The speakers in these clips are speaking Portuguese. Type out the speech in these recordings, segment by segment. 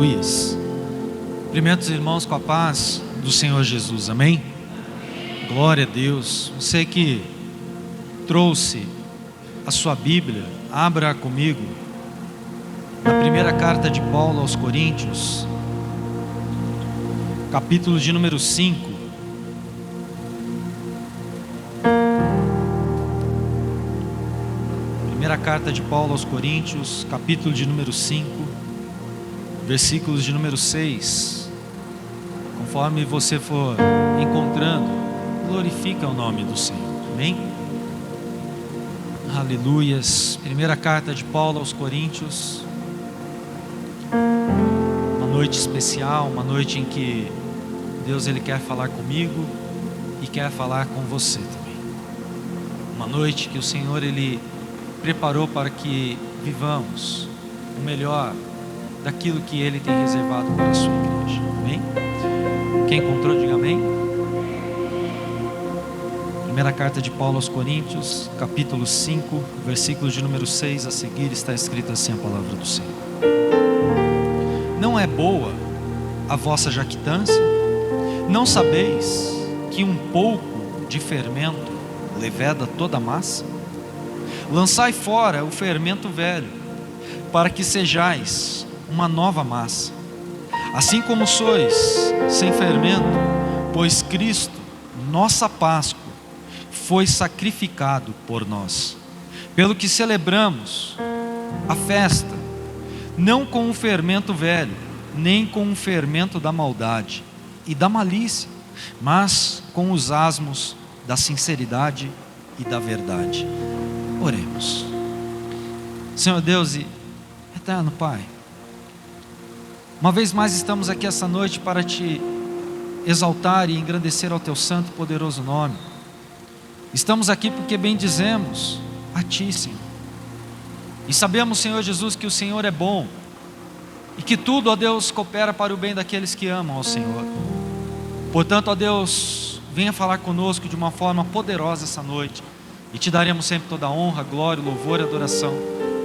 Aleluias. Cumprimento os irmãos com a paz do Senhor Jesus, amém? Glória a Deus. Você que trouxe a sua Bíblia, abra comigo na primeira carta de Paulo aos Coríntios, capítulo de número 5. Primeira carta de Paulo aos Coríntios, capítulo de número 5, versículos de número 6. Conforme você for encontrando, glorifica o nome do Senhor, amém? Aleluias. Primeira carta de Paulo aos Coríntios, uma noite especial, uma noite em que Deus ele quer falar comigo e quer falar com você também. Uma noite que o Senhor ele preparou para que vivamos o melhor daquilo que Ele tem reservado para a sua igreja, amém? Quem encontrou, diga amém. Primeira carta de Paulo aos Coríntios, capítulo 5, versículo de número 6 a seguir, está escrito assim a palavra do Senhor: Não é boa a vossa jactância? Não sabeis que um pouco de fermento leveda toda a massa? Lançai fora o fermento velho, para que sejais uma nova massa, assim como sois sem fermento, pois Cristo, nossa Páscoa, foi sacrificado por nós, pelo que celebramos a festa, não com o fermento velho, nem com o fermento da maldade e da malícia, mas com os asmos da sinceridade e da verdade. Oremos. Senhor Deus e eterno Pai, uma vez mais estamos aqui essa noite para Te exaltar e engrandecer ao Teu santo e poderoso nome. Estamos aqui porque bendizemos a Ti, Senhor, e sabemos, Senhor Jesus, que o Senhor é bom e que tudo, ó Deus, coopera para o bem daqueles que amam ao Senhor. Portanto, ó Deus, venha falar conosco de uma forma poderosa essa noite, e Te daremos sempre toda a honra, glória, louvor e adoração,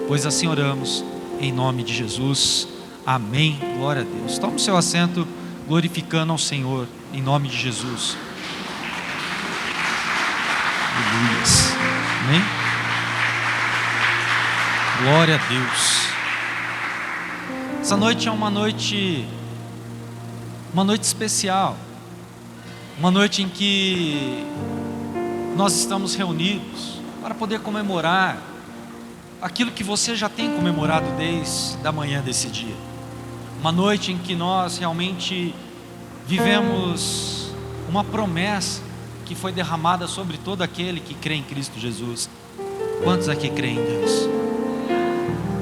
pois assim oramos, em nome de Jesus, amém, glória a Deus. Tome o seu assento, glorificando ao Senhor, em nome de Jesus. Aleluia. Amém? Glória a Deus. Essa noite é uma noite especial, uma noite em que nós estamos reunidos para poder comemorar aquilo que você já tem comemorado desde a manhã desse dia. Uma noite em que nós realmente vivemos uma promessa que foi derramada sobre todo aquele que crê em Cristo Jesus. Quantos aqui creem em Deus?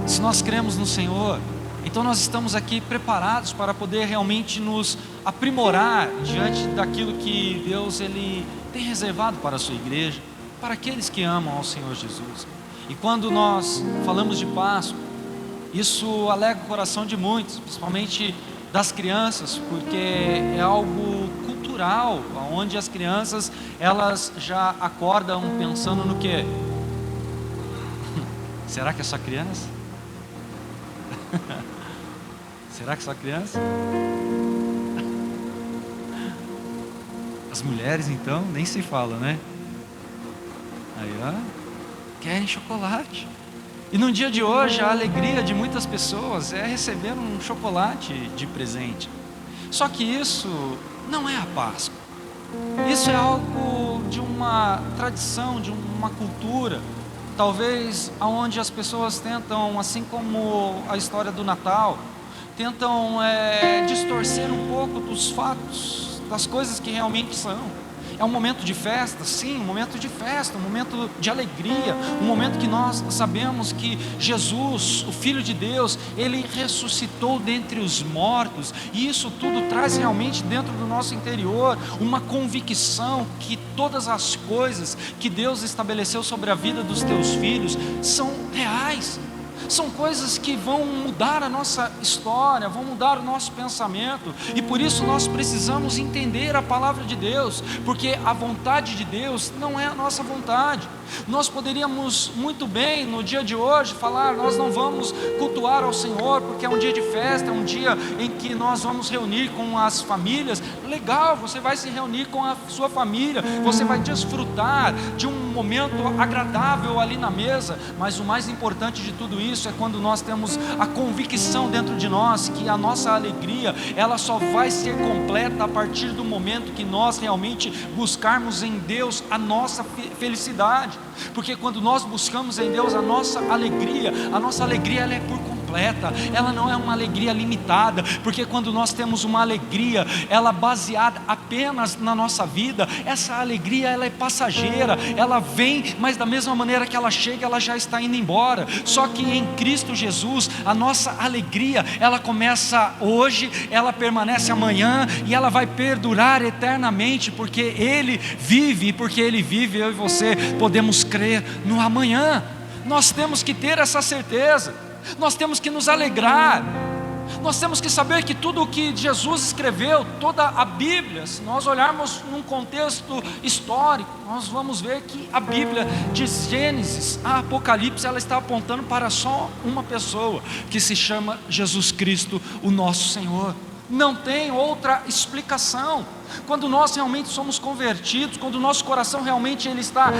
Se nós cremos no Senhor, então nós estamos aqui preparados para poder realmente nos aprimorar diante daquilo que Deus ele tem reservado para a sua igreja, para aqueles que amam ao Senhor Jesus. E quando nós falamos de Páscoa, isso alegra o coração de muitos, principalmente das crianças, porque é algo cultural, onde as crianças elas já acordam pensando no quê? Será que é só criança? Será que é só criança? As mulheres então, nem se fala, né? Aí ó, querem chocolate. E no dia de hoje a alegria de muitas pessoas é receber um chocolate de presente. Só que isso não é a Páscoa. Isso é algo de uma tradição, de uma cultura, talvez aonde as pessoas tentam, assim como a história do Natal, tentam distorcer um pouco dos fatos, das coisas que realmente são. É um momento de festa, sim, um momento de festa, um momento de alegria, um momento que nós sabemos que Jesus, o Filho de Deus, Ele ressuscitou dentre os mortos, e isso tudo traz realmente dentro do nosso interior uma convicção que todas as coisas que Deus estabeleceu sobre a vida dos teus filhos são reais, São coisas que vão mudar a nossa história, vão mudar o nosso pensamento, e por isso nós precisamos entender a palavra de Deus, porque a vontade de Deus não é a nossa vontade. Nós poderíamos muito bem no dia de hoje falar: nós não vamos cultuar ao Senhor porque é um dia de festa, é um dia em que nós vamos reunir com as famílias. Legal, você vai se reunir com a sua família, você vai desfrutar de um momento agradável ali na mesa, mas o mais importante de tudo isso é quando nós temos a convicção dentro de nós que a nossa alegria, ela só vai ser completa a partir do momento que nós realmente buscarmos em Deus a nossa felicidade. Porque quando nós buscamos em Deus a nossa alegria ela é por completa, ela não é uma alegria limitada, porque quando nós temos uma alegria, ela baseada apenas na nossa vida, essa alegria ela é passageira, ela vem, mas da mesma maneira que ela chega, ela já está indo embora. Só que em Cristo Jesus, a nossa alegria, ela começa hoje, ela permanece amanhã, e ela vai perdurar eternamente, porque Ele vive, e porque Ele vive, eu e você podemos crer no amanhã. Nós temos que ter essa certeza, nós temos que nos alegrar, nós temos que saber que tudo o que Jesus escreveu, toda a Bíblia, se nós olharmos num contexto histórico, nós vamos ver que a Bíblia, de Gênesis a Apocalipse, ela está apontando para só uma pessoa, que se chama Jesus Cristo, o nosso Senhor. Não tem outra explicação. Quando nós realmente somos convertidos, quando o nosso coração realmente ele está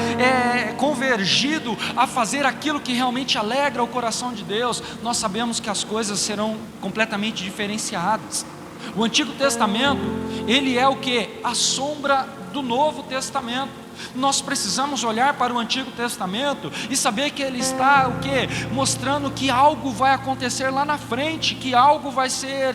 convergido a fazer aquilo que realmente alegra o coração de Deus, nós sabemos que as coisas serão completamente diferenciadas. O Antigo Testamento, ele é o que? A sombra do Novo Testamento. Nós precisamos olhar para o Antigo Testamento e saber que ele está o quê? Mostrando que algo vai acontecer lá na frente, que algo vai ser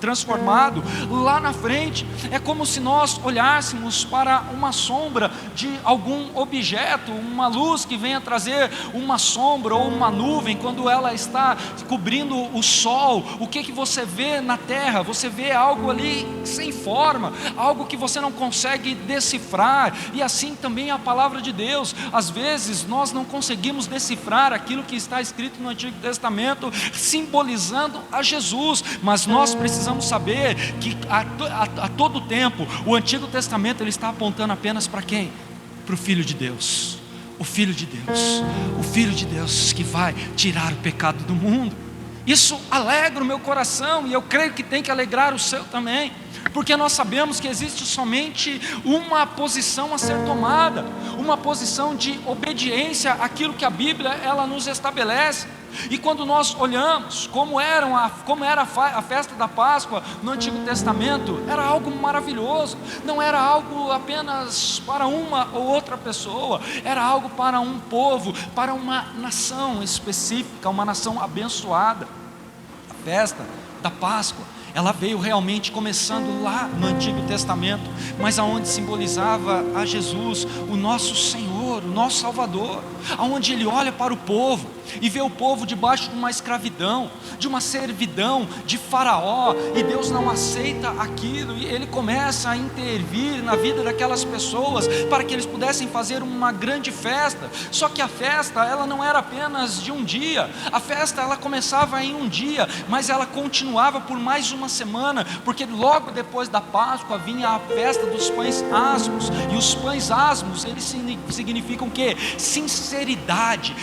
transformado lá na frente. É como se nós olhássemos para uma sombra de algum objeto, uma luz que venha trazer uma sombra ou uma nuvem, quando ela está cobrindo o sol. O que você vê na terra? Você vê algo ali sem forma, algo que você não consegue decifrar. E assim também a palavra de Deus, às vezes nós não conseguimos decifrar aquilo que está escrito no Antigo Testamento, simbolizando a Jesus, mas nós precisamos saber que a todo tempo, o Antigo Testamento ele está apontando apenas para quem? Para o Filho de Deus, o Filho de Deus, o Filho de Deus que vai tirar o pecado do mundo. Isso alegra o meu coração, e eu creio que tem que alegrar o seu também, porque nós sabemos que existe somente uma posição a ser tomada, uma posição de obediência àquilo que a Bíblia ela nos estabelece. E quando nós olhamos como era a festa da Páscoa no Antigo Testamento, era algo maravilhoso, não era algo apenas para uma ou outra pessoa, era algo para um povo, para uma nação específica, uma nação abençoada. A festa da Páscoa, ela veio realmente começando lá no Antigo Testamento, mas aonde simbolizava a Jesus, o nosso Senhor, o nosso Salvador, aonde Ele olha para o povo e vê o povo debaixo de uma escravidão, de uma servidão de Faraó, e Deus não aceita aquilo, e Ele começa a intervir na vida daquelas pessoas, para que eles pudessem fazer uma grande festa. Só que a festa, ela não era apenas de um dia, a festa ela começava em um dia, mas ela continuava por mais uma semana, porque logo depois da Páscoa vinha a festa dos pães asmos, e os pães asmos, eles significam o quê? Sinceridade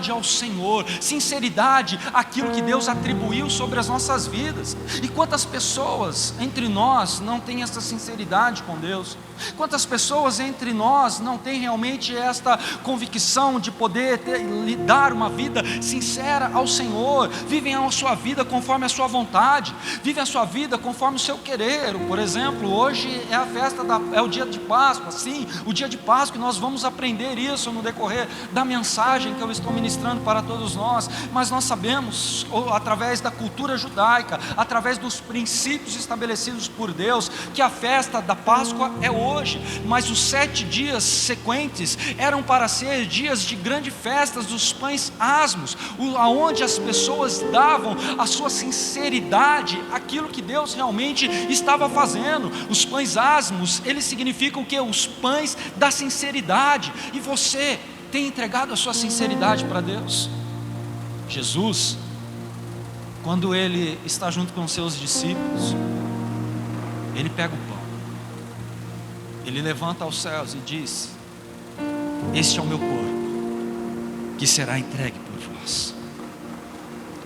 ao Senhor, sinceridade àquilo que Deus atribuiu sobre as nossas vidas. E quantas pessoas entre nós não têm essa sinceridade com Deus? Quantas pessoas entre nós não têm realmente esta convicção de poder dar uma vida sincera ao Senhor, vivem a sua vida conforme a sua vontade, vivem a sua vida conforme o seu querer? Por exemplo, hoje é a festa é o dia de Páscoa, sim, o dia de Páscoa, e nós vamos aprender isso no decorrer da mensagem que eu estou ministrando para todos nós. Mas nós sabemos, através da cultura judaica, através dos princípios estabelecidos por Deus, que a festa da Páscoa é hoje, mas os 7 dias sequentes eram para ser dias de grande festas dos pães asmos, aonde as pessoas davam a sua sinceridade, aquilo que Deus realmente estava fazendo. Os pães asmos, eles significam o quê? Os pães da sinceridade. E você tem entregado a sua sinceridade para Deus? Jesus, quando ele está junto com os seus discípulos, ele pega o pão, ele levanta aos céus e diz: este é o meu corpo, que será entregue por vós.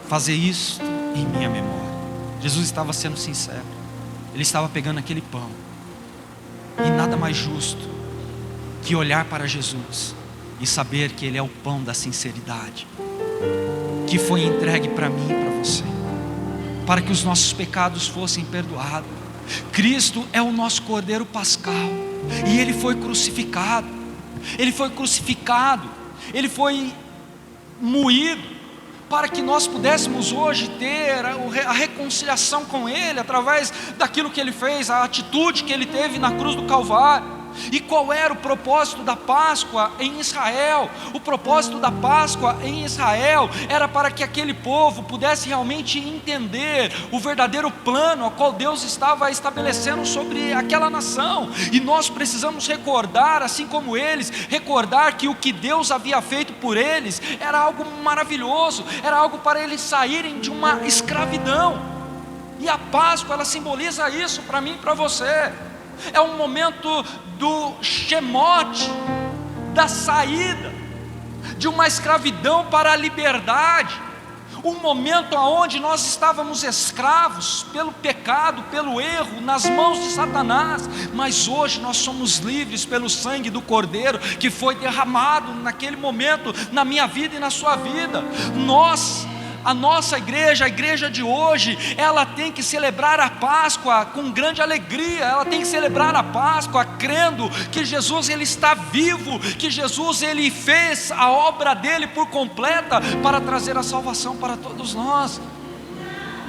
Fazer isto em minha memória. Jesus estava sendo sincero. Ele estava pegando aquele pão. E nada mais justo que olhar para Jesus e saber que Ele é o pão da sinceridade, que foi entregue para mim e para você, para que os nossos pecados fossem perdoados. Cristo é o nosso Cordeiro Pascal, e Ele foi crucificado. Ele foi crucificado, Ele foi moído, para que nós pudéssemos hoje ter a reconciliação com Ele, através daquilo que Ele fez, a atitude que Ele teve na cruz do Calvário. E qual era o propósito da Páscoa em Israel? O propósito da Páscoa em Israel era para que aquele povo pudesse realmente entender o verdadeiro plano ao qual Deus estava estabelecendo sobre aquela nação. E nós precisamos recordar, assim como eles, recordar que o que Deus havia feito por eles era algo maravilhoso, era algo para eles saírem de uma escravidão. E a Páscoa, ela simboliza isso para mim e para você. É um momento do Shemote, da saída de uma escravidão para a liberdade. Um momento onde nós estávamos escravos pelo pecado, pelo erro, nas mãos de Satanás, mas hoje nós somos livres pelo sangue do Cordeiro, que foi derramado naquele momento, na minha vida e na sua vida. A nossa igreja, a igreja de hoje, ela tem que celebrar a Páscoa com grande alegria. Ela tem que celebrar a Páscoa crendo que Jesus, Ele está vivo, que Jesus, Ele fez a obra dele por completa para trazer a salvação para todos nós.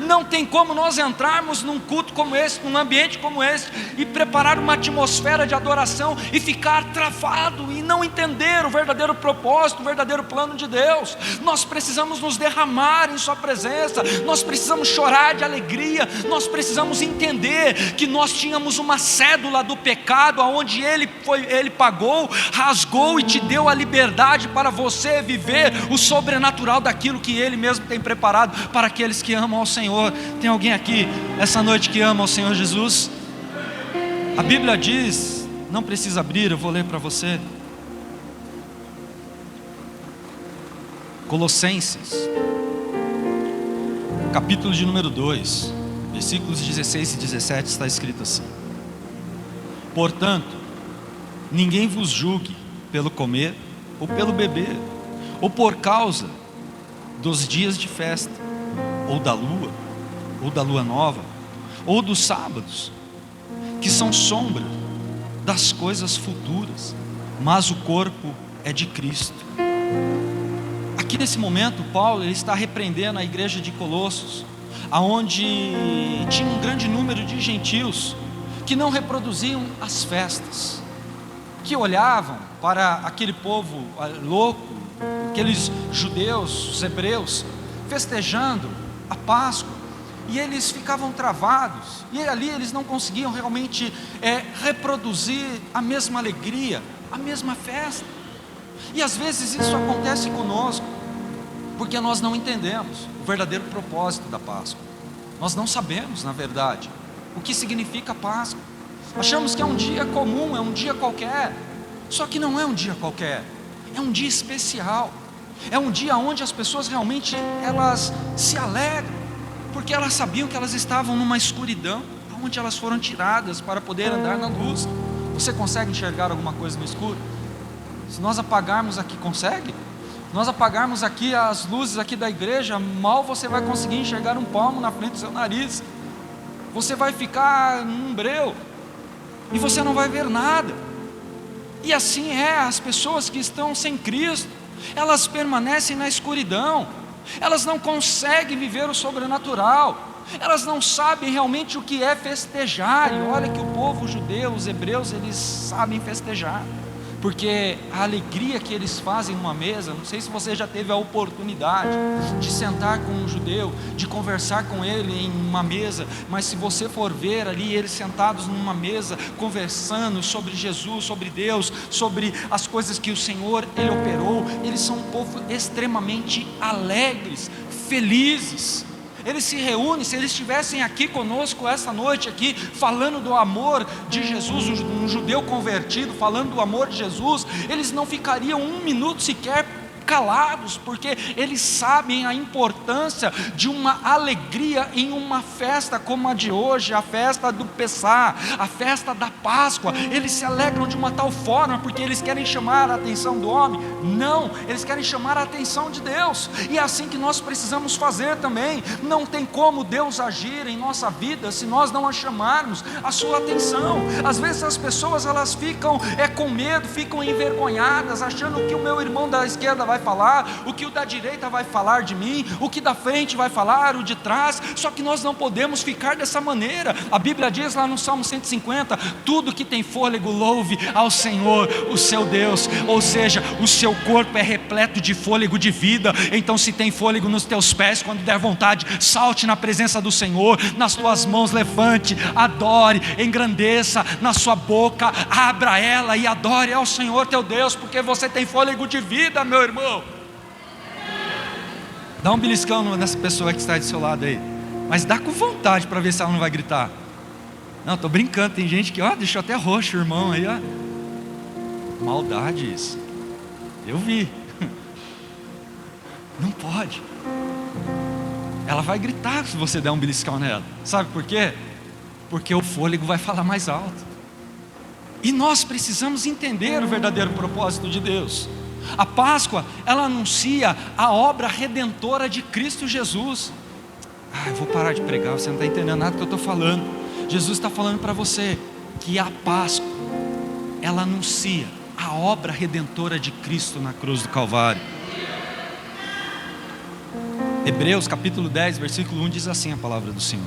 Não tem como nós entrarmos num culto como esse, num ambiente como esse, e preparar uma atmosfera de adoração e ficar travado e não entender o verdadeiro propósito, o verdadeiro plano de Deus. Nós precisamos nos derramar em sua presença, nós precisamos chorar de alegria, nós precisamos entender que nós tínhamos uma cédula do pecado, aonde Ele pagou, rasgou e te deu a liberdade para você viver o sobrenatural daquilo que Ele mesmo tem preparado para aqueles que amam ao Senhor. Tem alguém aqui essa noite que ama o Senhor Jesus? A Bíblia diz, não precisa abrir, eu vou ler para você. Colossenses, capítulo de número 2, versículos 16 e 17, está escrito assim: portanto, ninguém vos julgue pelo comer ou pelo beber, ou por causa dos dias de festa, ou da lua nova, ou dos sábados, que são sombra das coisas futuras, mas o corpo é de Cristo. Aqui nesse momento, Paulo ele está repreendendo a igreja de Colossos, aonde tinha um grande número de gentios que não reproduziam as festas, que olhavam para aquele povo louco, aqueles judeus, os hebreus, festejando a Páscoa, e eles ficavam travados, e ali eles não conseguiam realmente reproduzir a mesma alegria, a mesma festa. E às vezes isso acontece conosco, porque nós não entendemos o verdadeiro propósito da Páscoa. Nós não sabemos, na verdade, o que significa a Páscoa. Achamos que é um dia comum, é um dia qualquer. Só que não é um dia qualquer, é um dia especial. É um dia onde as pessoas realmente elas se alegram, porque elas sabiam que elas estavam numa escuridão, onde elas foram tiradas para poder andar na luz. Você consegue enxergar alguma coisa no escuro? Se nós apagarmos aqui, consegue? Se nós apagarmos aqui as luzes aqui da igreja, mal você vai conseguir enxergar um palmo na frente do seu nariz. Você vai ficar num breu e você não vai ver nada. E assim as pessoas que estão sem Cristo, elas permanecem na escuridão, elas não conseguem viver o sobrenatural, elas não sabem realmente o que é festejar. E olha que o povo judeu, os hebreus, eles sabem festejar, porque a alegria que eles fazem numa mesa, não sei se você já teve a oportunidade de sentar com um judeu, de conversar com ele em uma mesa, mas se você for ver ali, eles sentados numa mesa, conversando sobre Jesus, sobre Deus, sobre as coisas que o Senhor, Ele operou, eles são um povo extremamente alegres, felizes. Eles se reúnem, se eles estivessem aqui conosco essa noite aqui, falando do amor de Jesus, um judeu convertido, falando do amor de Jesus, eles não ficariam um minuto sequer calados, porque eles sabem a importância de uma alegria em uma festa como a de hoje, a festa do Pessá, a festa da Páscoa. Eles se alegram de uma tal forma, porque eles querem chamar a atenção do homem? Não, eles querem chamar a atenção de Deus, e é assim que nós precisamos fazer também. Não tem como Deus agir em nossa vida se nós não a chamarmos a sua atenção. Às vezes as pessoas elas ficam com medo, ficam envergonhadas, achando que o meu irmão da esquerda vai falar, o que o da direita vai falar de mim, o que da frente vai falar, o de trás. Só que nós não podemos ficar dessa maneira. A Bíblia diz lá no Salmo 150, tudo que tem fôlego louve ao Senhor, o seu Deus. Ou seja, o seu corpo é repleto de fôlego de vida. Então se tem fôlego nos teus pés, quando der vontade, salte na presença do Senhor, nas tuas mãos levante, adore, engrandeça, na sua boca abra ela e adore ao Senhor teu Deus, porque você tem fôlego de vida, meu irmão. Dá um beliscão nessa pessoa que está do seu lado aí, mas dá com vontade para ver se ela não vai gritar. Não, estou brincando, tem gente que deixou até roxo o irmão aí, maldade isso, eu vi. Não pode. Ela vai gritar se você der um beliscão nela. Sabe por quê? Porque o fôlego vai falar mais alto. E nós precisamos entender o verdadeiro propósito de Deus. A Páscoa, ela anuncia a obra redentora de Cristo Jesus. Eu vou parar de pregar, você não está entendendo nada do que eu estou falando. Jesus está falando para você que a Páscoa, ela anuncia a obra redentora de Cristo na cruz do Calvário. Hebreus capítulo 10, versículo 1 diz assim a palavra do Senhor: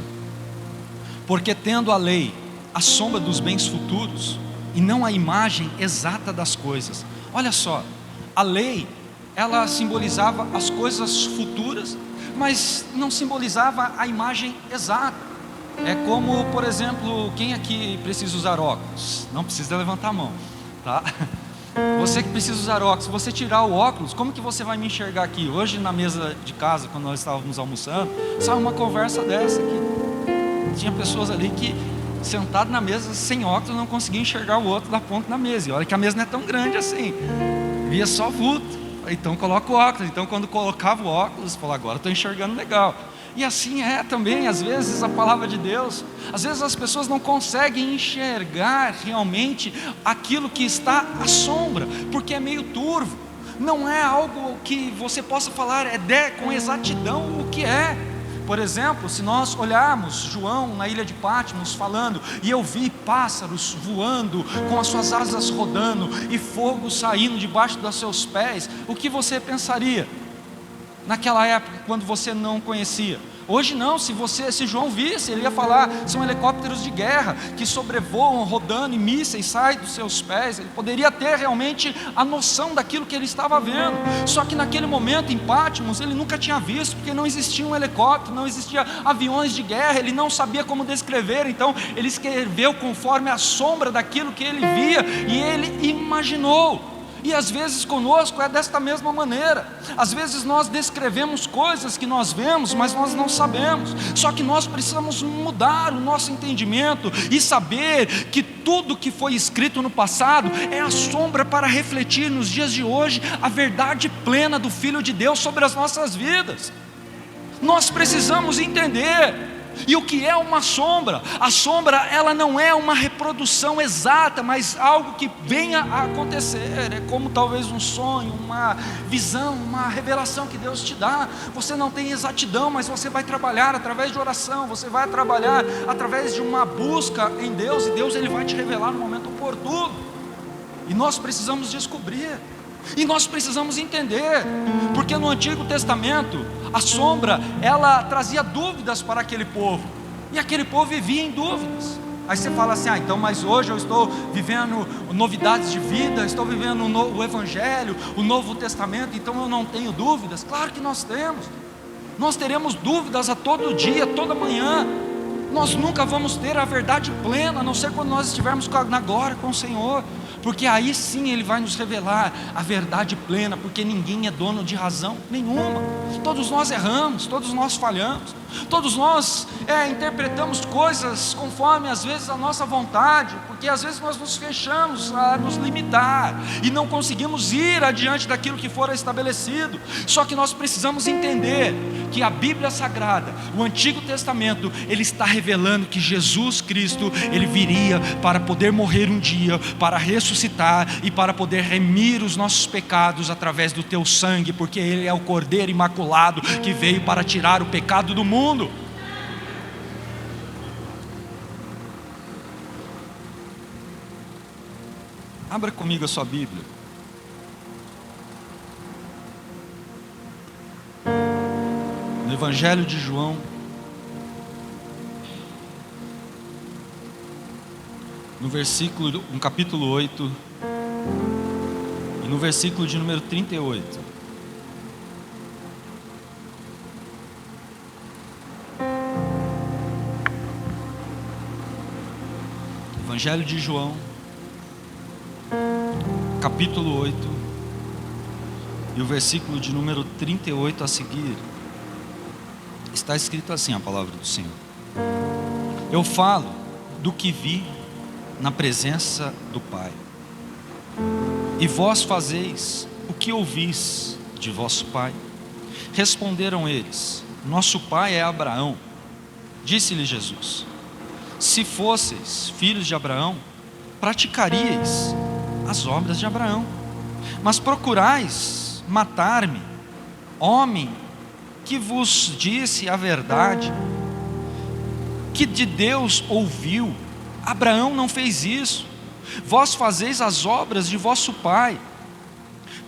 porque tendo a lei a sombra dos bens futuros, e não a imagem exata das coisas. Olha só, a lei, ela simbolizava as coisas futuras, mas não simbolizava a imagem exata. É como, por exemplo, quem aqui precisa usar óculos? Não precisa levantar a mão, tá? Você que precisa usar óculos, se você tirar o óculos, como que você vai me enxergar aqui? Hoje na mesa de casa, quando nós estávamos almoçando, saiu uma conversa dessa aqui. Tinha pessoas ali que, sentado na mesa, sem óculos, não conseguia enxergar o outro da ponta da mesa. E olha que a mesa não é tão grande assim, via só vulto. Então coloca o óculos. Então quando colocava o óculos, falou, agora estou enxergando legal. E assim é também, às vezes, a palavra de Deus. Às vezes as pessoas não conseguem enxergar realmente aquilo que está à sombra, porque é meio turvo. Não é algo que você possa falar com exatidão o que é. Por exemplo, se nós olharmos João na ilha de Patmos falando, e eu vi pássaros voando com as suas asas rodando e fogo saindo debaixo dos seus pés, o que você pensaria naquela época quando você não conhecia? Hoje não, se João visse, ele ia falar, são helicópteros de guerra que sobrevoam rodando e mísseis saem dos seus pés. Ele poderia ter realmente a noção daquilo que ele estava vendo. Só que naquele momento em Patmos ele nunca tinha visto, porque não existia um helicóptero, não existia aviões de guerra, ele não sabia como descrever. Então ele escreveu conforme a sombra daquilo que ele via, e ele imaginou. E às vezes conosco é desta mesma maneira. Às vezes nós descrevemos coisas que nós vemos, mas nós não sabemos. Só que nós precisamos mudar o nosso entendimento e saber que tudo que foi escrito no passado é a sombra para refletir nos dias de hoje a verdade plena do Filho de Deus sobre as nossas vidas. Nós precisamos entender. E o que é uma sombra? A sombra, ela não é uma reprodução exata, mas algo que venha a acontecer. É como talvez um sonho, uma visão, uma revelação que Deus te dá. Você não tem exatidão, mas você vai trabalhar através de oração, você vai trabalhar através de uma busca em Deus, e Deus ele vai te revelar no momento oportuno. E nós precisamos descobrir. E nós precisamos entender, porque no Antigo Testamento a sombra, ela trazia dúvidas para aquele povo, e aquele povo vivia em dúvidas. Aí você fala assim: então, mas hoje eu estou vivendo novidades de vida, estou vivendo o Evangelho, o Novo Testamento, então eu não tenho dúvidas. Claro que nós temos. Nós teremos dúvidas a todo dia, toda manhã. Nós nunca vamos ter a verdade plena, a não ser quando nós estivermos na glória com o Senhor, porque aí sim Ele vai nos revelar a verdade plena, porque ninguém é dono de razão nenhuma. Todos nós erramos, todos nós falhamos, todos nós interpretamos coisas conforme às vezes a nossa vontade, porque às vezes nós nos fechamos a nos limitar e não conseguimos ir adiante daquilo que for estabelecido. Só que nós precisamos entender que a Bíblia Sagrada, o Antigo Testamento, ele está revelando que Jesus Cristo, Ele viria para poder morrer um dia, para ressuscitar e para poder remir os nossos pecados através do teu sangue, porque Ele é o Cordeiro Imaculado que veio para tirar o pecado do mundo. Abra comigo a sua Bíblia. No Evangelho de João, no capítulo 8, e no versículo de número 38. Evangelho de João, capítulo 8, e o versículo de número 38 a seguir. Está escrito assim a palavra do Senhor: eu falo do que vi na presença do Pai, e vós fazeis o que ouvis de vosso pai. Responderam eles: nosso pai é Abraão. Disse-lhe Jesus: se fosseis filhos de Abraão, praticaríeis as obras de Abraão, mas procurais matar-me, homem que vos disse a verdade, que de Deus ouviu. Abraão não fez isso. Vós fazeis as obras de vosso pai.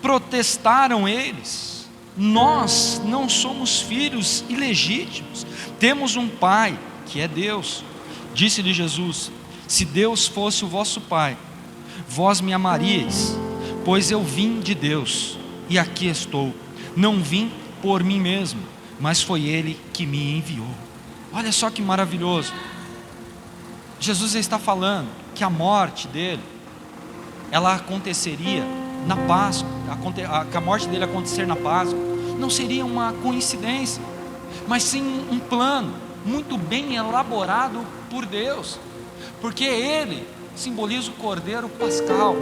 Protestaram eles: nós não somos filhos ilegítimos, temos um pai que é Deus. Disse-lhe Jesus: se Deus fosse o vosso pai, vós me amaríeis, pois eu vim de Deus e aqui estou. Não vim por mim mesmo, mas foi Ele que me enviou. Olha só que maravilhoso. Jesus está falando que a morte dele, ela aconteceria na Páscoa, que a morte dele acontecer na Páscoa, não seria uma coincidência, mas sim um plano muito bem elaborado por Deus, porque Ele simboliza o Cordeiro Pascal,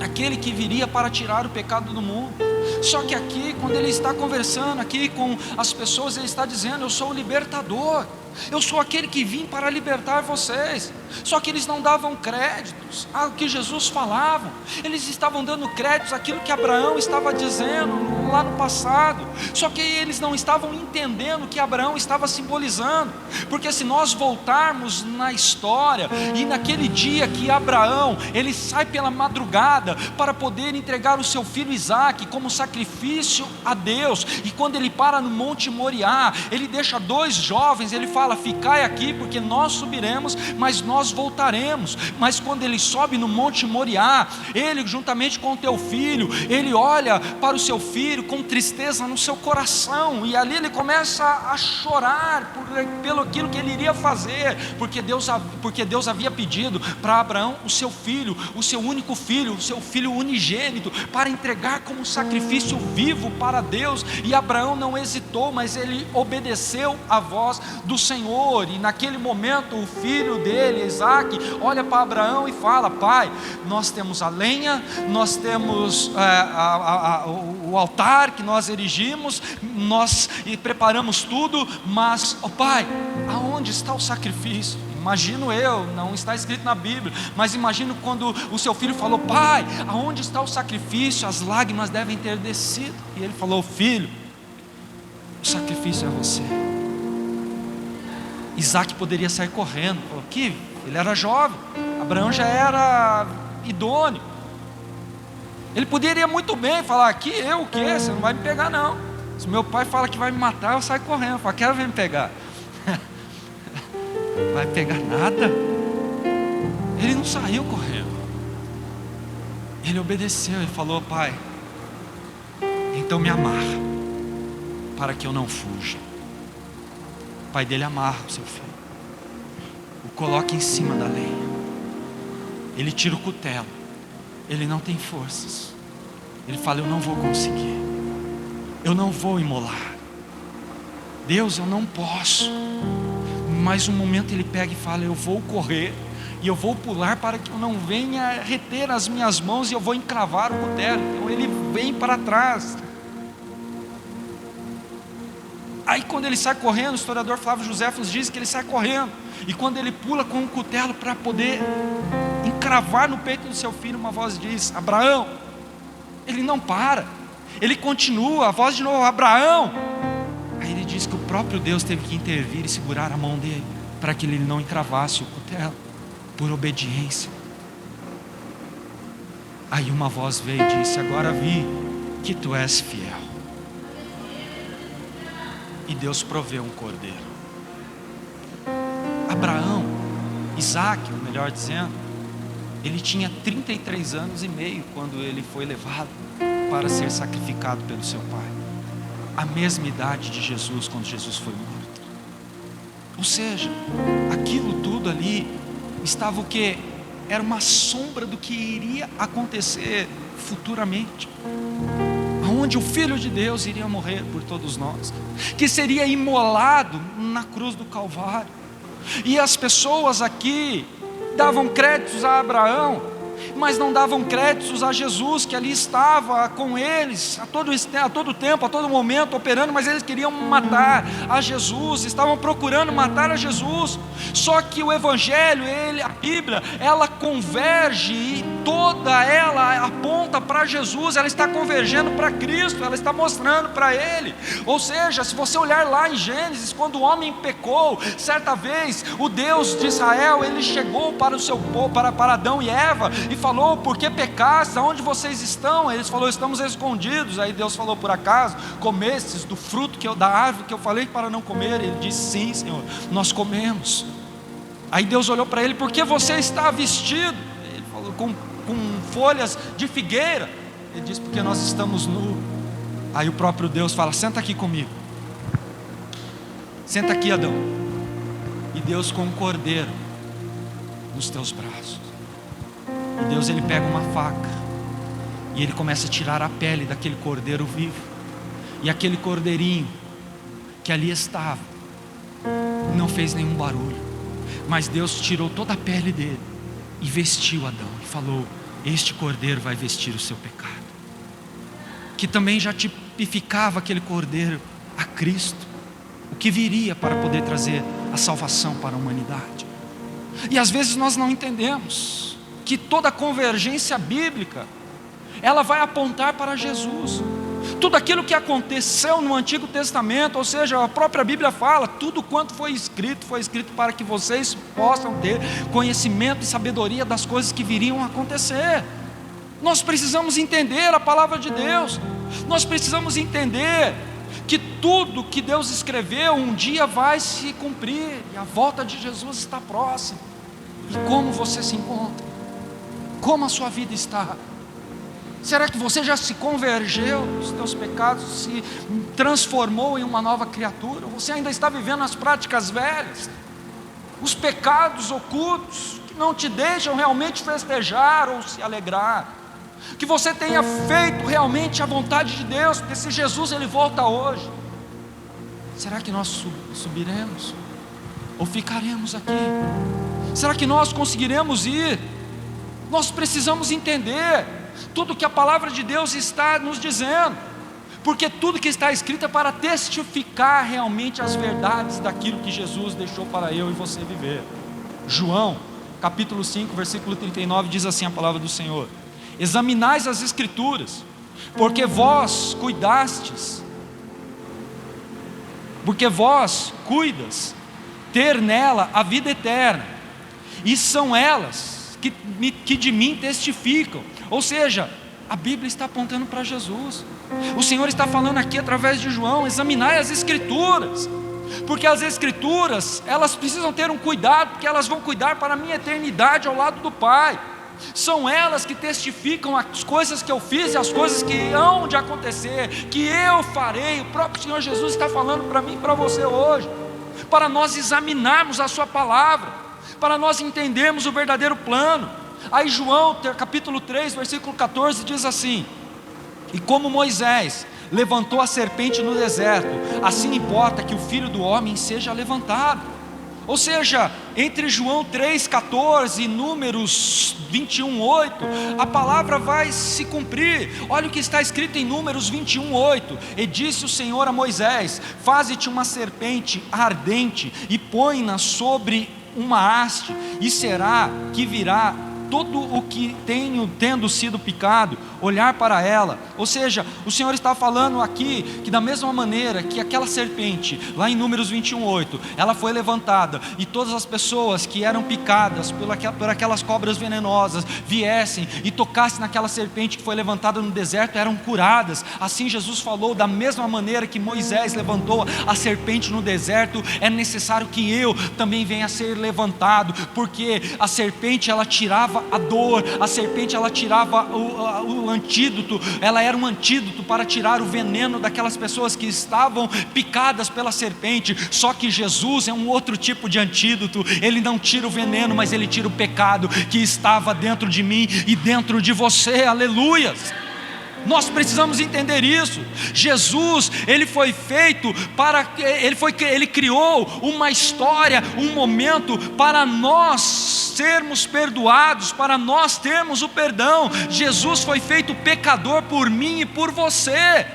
aquele que viria para tirar o pecado do mundo. Só que aqui, quando Ele está conversando aqui com as pessoas, Ele está dizendo: eu sou o libertador, eu sou aquele que vim para libertar vocês. Só que eles não davam créditos ao que Jesus falava, eles estavam dando créditos àquilo que Abraão estava dizendo lá no passado. Só que eles não estavam entendendo o que Abraão estava simbolizando, porque se nós voltarmos na história, e naquele dia que Abraão, ele sai pela madrugada para poder entregar o seu filho Isaque como sacrifício a Deus, e quando ele para no Monte Moriá, ele deixa dois jovens, ele fala: ficai aqui, porque nós subiremos, mas nós voltaremos. Mas quando ele sobe no Monte Moriá, ele juntamente com o teu filho, ele olha para o seu filho com tristeza no seu coração, e ali ele começa a chorar pelo aquilo que ele iria fazer, porque Deus havia pedido para Abraão o seu filho, o seu único filho, o seu filho unigênito, para entregar como sacrifício vivo para Deus. E Abraão não hesitou, mas ele obedeceu a voz do Senhor, e naquele momento o filho dele, Isaque, olha para Abraão e fala: pai, nós temos a lenha, nós temos o altar que nós erigimos, nós preparamos tudo, mas, pai, aonde está o sacrifício? Imagino eu, não está escrito na Bíblia, mas imagino quando o seu filho falou: pai, aonde está o sacrifício? As lágrimas devem ter descido. E ele falou: filho, o sacrifício é você. Isaque poderia sair correndo, falou: que ele era jovem, Abraão já era idôneo, ele poderia muito bem falar: aqui eu o quê? Você não vai me pegar não. Se meu pai fala que vai me matar, eu saio correndo. Eu falo: quero ver me pegar. Vai pegar nada. Ele não saiu correndo, ele obedeceu e falou: Pai, então me amarra, para que eu não fuja. O pai dele amarra o seu filho, o coloca em cima da lenha, ele tira o cutelo, ele não tem forças, ele fala: eu não vou conseguir, eu não vou imolar, Deus, eu não posso. Mas um momento ele pega e fala: eu vou correr, e eu vou pular para que eu não venha reter as minhas mãos, e eu vou encravar o cutelo. Então ele vem para trás. Aí quando ele sai correndo, o historiador Flávio Joséfos diz que ele sai correndo, e quando ele pula com o cutelo para poder encravar no peito do seu filho, uma voz diz: Abraão. Ele não para, ele continua, a voz de novo: Abraão. Aí ele diz que o próprio Deus teve que intervir e segurar a mão dele, para que ele não encravasse o cutelo, por obediência. Aí uma voz veio e disse: agora vi que tu és fiel. E Deus proveu um cordeiro. Abraão, Isaac, ou melhor dizendo, ele tinha 33 anos e meio quando ele foi levado para ser sacrificado pelo seu pai. A mesma idade de Jesus quando Jesus foi morto. Ou seja, aquilo tudo ali estava o quê? Era uma sombra do que iria acontecer futuramente, onde o Filho de Deus iria morrer por todos nós, que seria imolado na cruz do Calvário. E as pessoas aqui davam créditos a Abraão, mas não davam créditos a Jesus, que ali estava com eles a todo tempo, a todo momento operando. Mas eles queriam matar a Jesus, estavam procurando matar a Jesus. Só que o Evangelho, a Bíblia, ela converge, e toda ela aponta para Jesus, ela está convergendo para Cristo, ela está mostrando para Ele. Ou seja, se você olhar lá em Gênesis, quando o homem pecou, certa vez o Deus de Israel, ele chegou para o seu povo, para Adão e Eva, e falou: por que pecaste? Aonde vocês estão? Eles falaram: estamos escondidos. Aí Deus falou: por acaso comestes do fruto da árvore que eu falei para não comer? Ele disse: sim, Senhor, nós comemos. Aí Deus olhou para ele: por que você está vestido? Ele falou: com folhas de figueira. Ele disse: porque nós estamos nus. Aí o próprio Deus fala: senta aqui comigo, senta aqui, Adão. E Deus com um cordeiro nos teus braços. E Deus, ele pega uma faca e ele começa a tirar a pele daquele cordeiro vivo. E aquele cordeirinho que ali estava não fez nenhum barulho, mas Deus tirou toda a pele dele e vestiu Adão, e falou: este cordeiro vai vestir o seu pecado. Que também já tipificava aquele cordeiro a Cristo, o que viria para poder trazer a salvação para a humanidade. E às vezes nós não entendemos que toda a convergência bíblica, ela vai apontar para Jesus. Tudo aquilo que aconteceu no Antigo Testamento, ou seja, a própria Bíblia fala, tudo quanto foi escrito para que vocês possam ter conhecimento e sabedoria das coisas que viriam a acontecer. Nós precisamos entender a palavra de Deus, nós precisamos entender que tudo que Deus escreveu um dia vai se cumprir, e a volta de Jesus está próxima. E como você se encontra? Como a sua vida está? Será que você já se convergeu dos teus pecados, se transformou em uma nova criatura? Ou você ainda está vivendo as práticas velhas, os pecados ocultos, que não te deixam realmente festejar ou se alegrar? Que você tenha feito realmente a vontade de Deus, porque se Jesus ele volta hoje, será que nós subiremos? Ou ficaremos aqui? Será que nós conseguiremos ir? Nós precisamos entender tudo que a palavra de Deus está nos dizendo, porque tudo que está escrito é para testificar realmente as verdades daquilo que Jesus deixou para eu e você viver. João, capítulo 5, versículo 39, diz assim a palavra do Senhor: examinais as Escrituras, porque vós cuidas ter nela a vida eterna, e são elas que de mim testificam. Ou seja, a Bíblia está apontando para Jesus. O Senhor está falando aqui através de João: examinai as Escrituras. porque as Escrituras, elas precisam ter um cuidado, porque elas vão cuidar para a minha eternidade ao lado do Pai. São elas que testificam as coisas que eu fiz e as coisas que hão de acontecer, que eu farei. O próprio Senhor Jesus está falando para mim e para você hoje, para nós examinarmos a sua palavra, para nós entendermos o verdadeiro plano. Aí João capítulo 3 versículo 14 diz assim: e como Moisés levantou a serpente no deserto, assim importa que o Filho do Homem seja levantado. Ou seja, entre João 3,14 e Números 21,8, a palavra vai se cumprir. Olha o que está escrito em Números 21,8: e disse o Senhor a Moisés: faze-te uma serpente ardente e põe-na sobre uma haste, e será que virá todo o que tendo sido picado, olhar para ela. Ou seja, o Senhor está falando aqui que da mesma maneira que aquela serpente, lá em Números 21,8, ela foi levantada, e todas as pessoas que eram picadas por aquelas cobras venenosas, viessem e tocassem naquela serpente que foi levantada no deserto, eram curadas. Assim Jesus falou, da mesma maneira que Moisés levantou a serpente no deserto, é necessário que eu também venha a ser levantado, porque a serpente ela tirava a dor, a serpente ela tirava o antídoto, ela era um antídoto para tirar o veneno daquelas pessoas que estavam picadas pela serpente. Só que Jesus é um outro tipo de antídoto. Ele não tira o veneno, mas ele tira o pecado que estava dentro de mim e dentro de você. Aleluias! Nós precisamos entender isso. Jesus, ele foi feito para, ele criou uma história, um momento para nós sermos perdoados, para nós termos o perdão. Jesus foi feito pecador por mim e por você.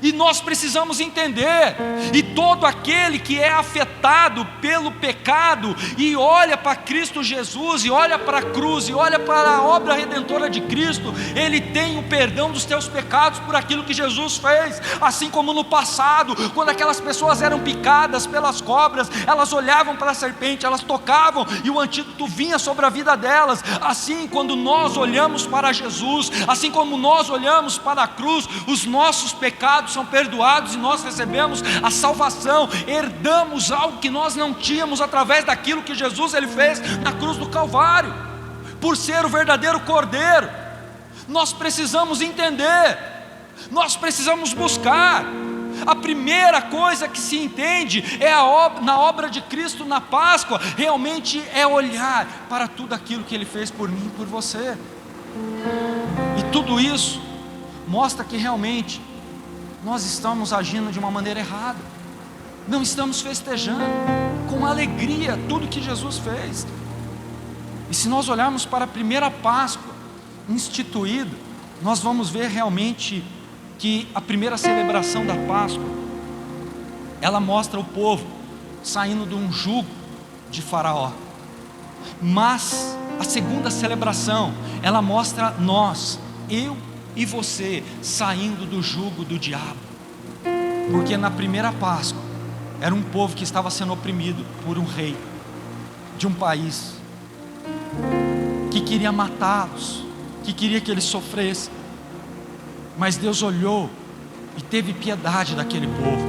E nós precisamos entender, e todo aquele que é afetado pelo pecado e olha para Cristo Jesus, e olha para a cruz, e olha para a obra redentora de Cristo, ele tem o perdão dos teus pecados por aquilo que Jesus fez. Assim como no passado, quando aquelas pessoas eram picadas pelas cobras, elas olhavam para a serpente, elas tocavam e o antídoto vinha sobre a vida delas. Assim, quando nós olhamos para Jesus, assim como nós olhamos para a cruz, os nossos pecados são perdoados e nós recebemos a salvação, herdamos algo que nós não tínhamos através daquilo que Jesus ele fez na cruz do Calvário, por ser o verdadeiro Cordeiro. Nós precisamos entender, nós precisamos buscar. A primeira coisa que se entende é na obra de Cristo na Páscoa, realmente é olhar para tudo aquilo que Ele fez por mim e por você, e tudo isso mostra que realmente nós estamos agindo de uma maneira errada, não estamos festejando com alegria tudo que Jesus fez. E se nós olharmos para a primeira Páscoa instituída, nós vamos ver realmente que a primeira celebração da Páscoa, ela mostra o povo saindo de um jugo de Faraó. Mas a segunda celebração, ela mostra nós, eu e você, saindo do jugo do diabo. Porque na primeira Páscoa era um povo que estava sendo oprimido por um rei de um país que queria matá-los, que queria que eles sofressem. Mas Deus olhou e teve piedade daquele povo,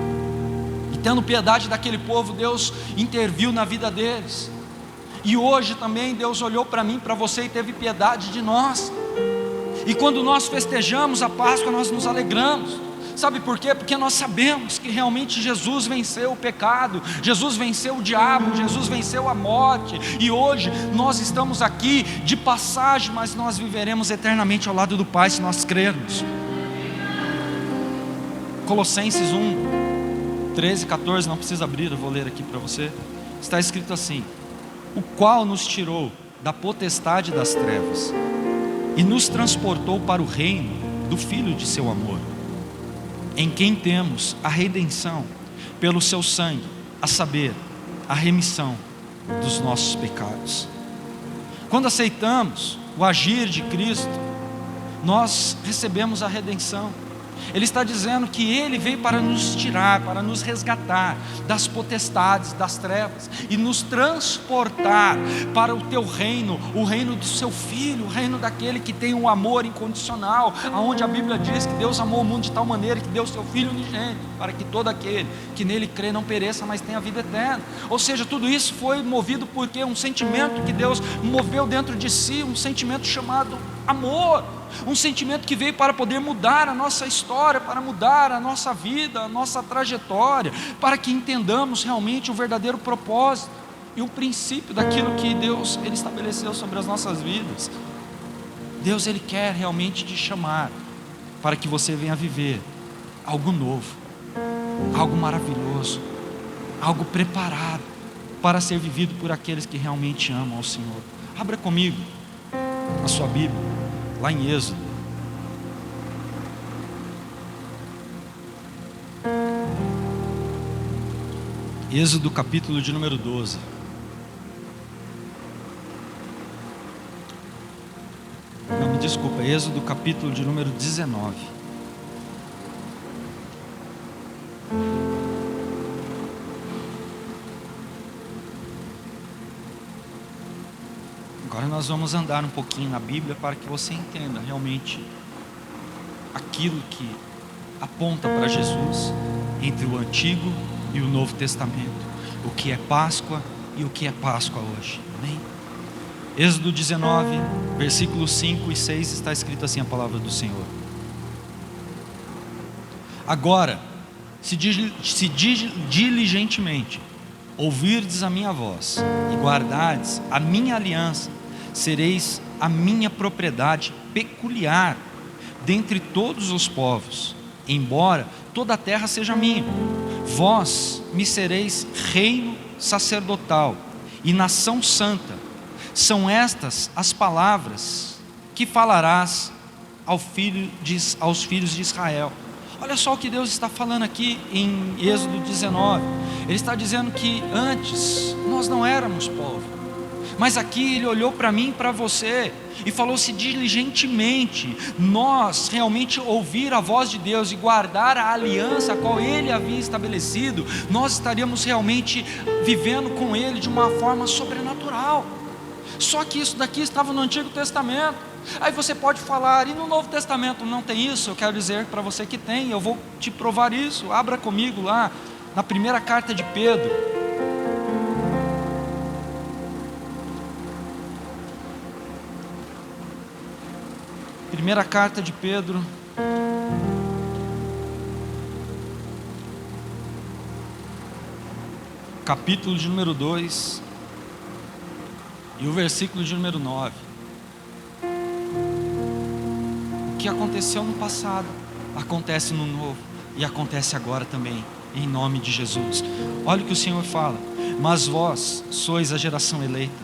e tendo piedade daquele povo, Deus interviu na vida deles. E hoje também Deus olhou para mim, para você, e teve piedade de nós. E quando nós festejamos a Páscoa, nós nos alegramos. Sabe por quê? Porque nós sabemos que realmente Jesus venceu o pecado, Jesus venceu o diabo, Jesus venceu a morte. E hoje nós estamos aqui de passagem, mas nós viveremos eternamente ao lado do Pai, se nós crermos. Colossenses 1, 13, 14, não precisa abrir, eu vou ler aqui para você. Está escrito assim: o qual nos tirou da potestade das trevas e nos transportou para o reino do Filho de seu amor, em quem temos a redenção pelo seu sangue, a saber, a remissão dos nossos pecados. Quando aceitamos o agir de Cristo, nós recebemos a redenção. Ele está dizendo que Ele veio para nos tirar, para nos resgatar das potestades, das trevas, e nos transportar para o teu reino, o reino do seu Filho, o reino daquele que tem um amor incondicional, aonde a Bíblia diz que Deus amou o mundo de tal maneira que deu o seu Filho unigênito, para que todo aquele que nele crê não pereça, mas tenha vida eterna. Ou seja, tudo isso foi movido porque um sentimento que Deus moveu dentro de si, um sentimento chamado amor, um sentimento que veio para poder mudar a nossa história, para mudar a nossa vida, a nossa trajetória, para que entendamos realmente o verdadeiro propósito e o princípio daquilo que Deus Ele estabeleceu sobre as nossas vidas. Deus Ele quer realmente te chamar para que você venha viver algo novo, algo maravilhoso, algo preparado para ser vivido por aqueles que realmente amam ao Senhor. Abra comigo a sua Bíblia, lá em Êxodo. Êxodo capítulo de número 12. Não, me desculpa, Êxodo capítulo de número 19. Agora nós vamos andar um pouquinho na Bíblia para que você entenda realmente aquilo que aponta para Jesus entre o Antigo e o Novo Testamento, o que é Páscoa e o que é Páscoa hoje. Amém? Êxodo 19, versículos 5 e 6 está escrito assim a palavra do Senhor: agora, se diligentemente ouvirdes a minha voz e guardardes a minha aliança, sereis a minha propriedade peculiar dentre todos os povos, embora toda a terra seja minha. Vós me sereis reino sacerdotal e nação santa. São estas as palavras que falarás aos filhos de Israel. Olha só o que Deus está falando aqui em Êxodo 19. Ele está dizendo que antes nós não éramos povo, mas aqui Ele olhou para mim e para você e falou: se diligentemente nós realmente ouvir a voz de Deus e guardar a aliança a qual Ele havia estabelecido, nós estaríamos realmente vivendo com Ele de uma forma sobrenatural. Só que isso daqui estava no Antigo Testamento. Aí você pode falar: e no Novo Testamento não tem isso? Eu quero dizer para você que tem, eu vou te provar isso. Abra comigo lá na primeira carta de Pedro. Primeira carta de Pedro, capítulo de número 2 e o versículo de número 9. O que aconteceu no passado acontece no novo e acontece agora também, em nome de Jesus. Olha o que o Senhor fala: mas vós sois a geração eleita,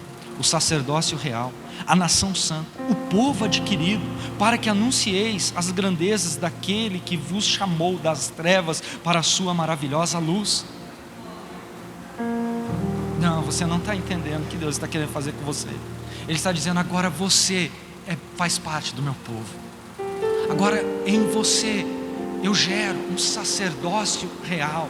o sacerdócio real, a nação santa, o povo adquirido, para que anuncieis as grandezas daquele que vos chamou das trevas para a sua maravilhosa luz. Não, você não está entendendo o que Deus está querendo fazer com você. Ele está dizendo: agora você faz parte do meu povo. Agora em você eu gero um sacerdócio real.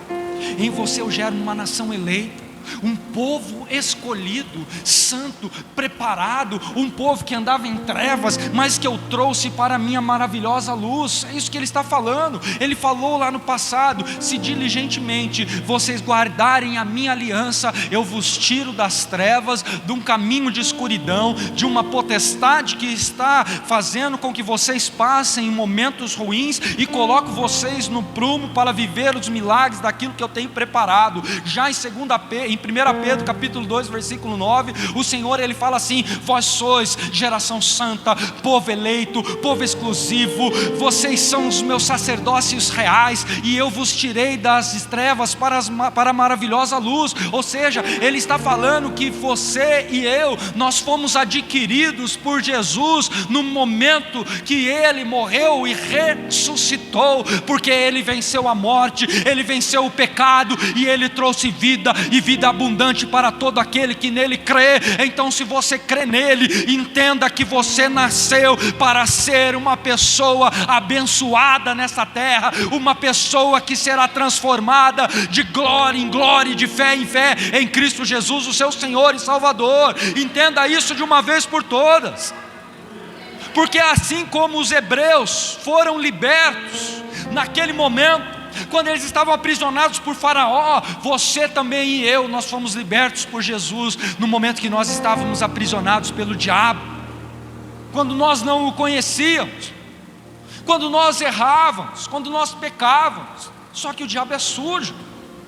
Em você eu gero uma nação eleita, um povo escolhido, santo, preparado, um povo que andava em trevas, mas que eu trouxe para a minha maravilhosa luz. É isso que ele está falando. Ele falou lá no passado: se diligentemente vocês guardarem a minha aliança, eu vos tiro das trevas, de um caminho de escuridão, de uma potestade que está fazendo com que vocês passem momentos ruins, e coloco vocês no prumo para viver os milagres daquilo que eu tenho preparado. Já em 1 Pedro capítulo 2 versículo 9, o Senhor ele fala assim: vós sois geração santa, povo eleito, povo exclusivo, vocês são os meus sacerdócios reais, e eu vos tirei das trevas para a maravilhosa luz. Ou seja, ele está falando que você e eu, nós fomos adquiridos por Jesus no momento que ele morreu e ressuscitou, porque ele venceu a morte, ele venceu o pecado, e ele trouxe vida, e vida vida abundante para todo aquele que nele crê. Então, se você crê nele, entenda que você nasceu para ser uma pessoa abençoada nessa terra, uma pessoa que será transformada de glória em glória, de fé em fé, em Cristo Jesus, o seu Senhor e Salvador. Entenda isso de uma vez por todas, porque assim como os hebreus foram libertos naquele momento, quando eles estavam aprisionados por Faraó, você também e eu, nós fomos libertos por Jesus no momento que nós estávamos aprisionados pelo diabo, quando nós não o conhecíamos, quando nós errávamos, quando nós pecávamos. Só que o diabo é sujo,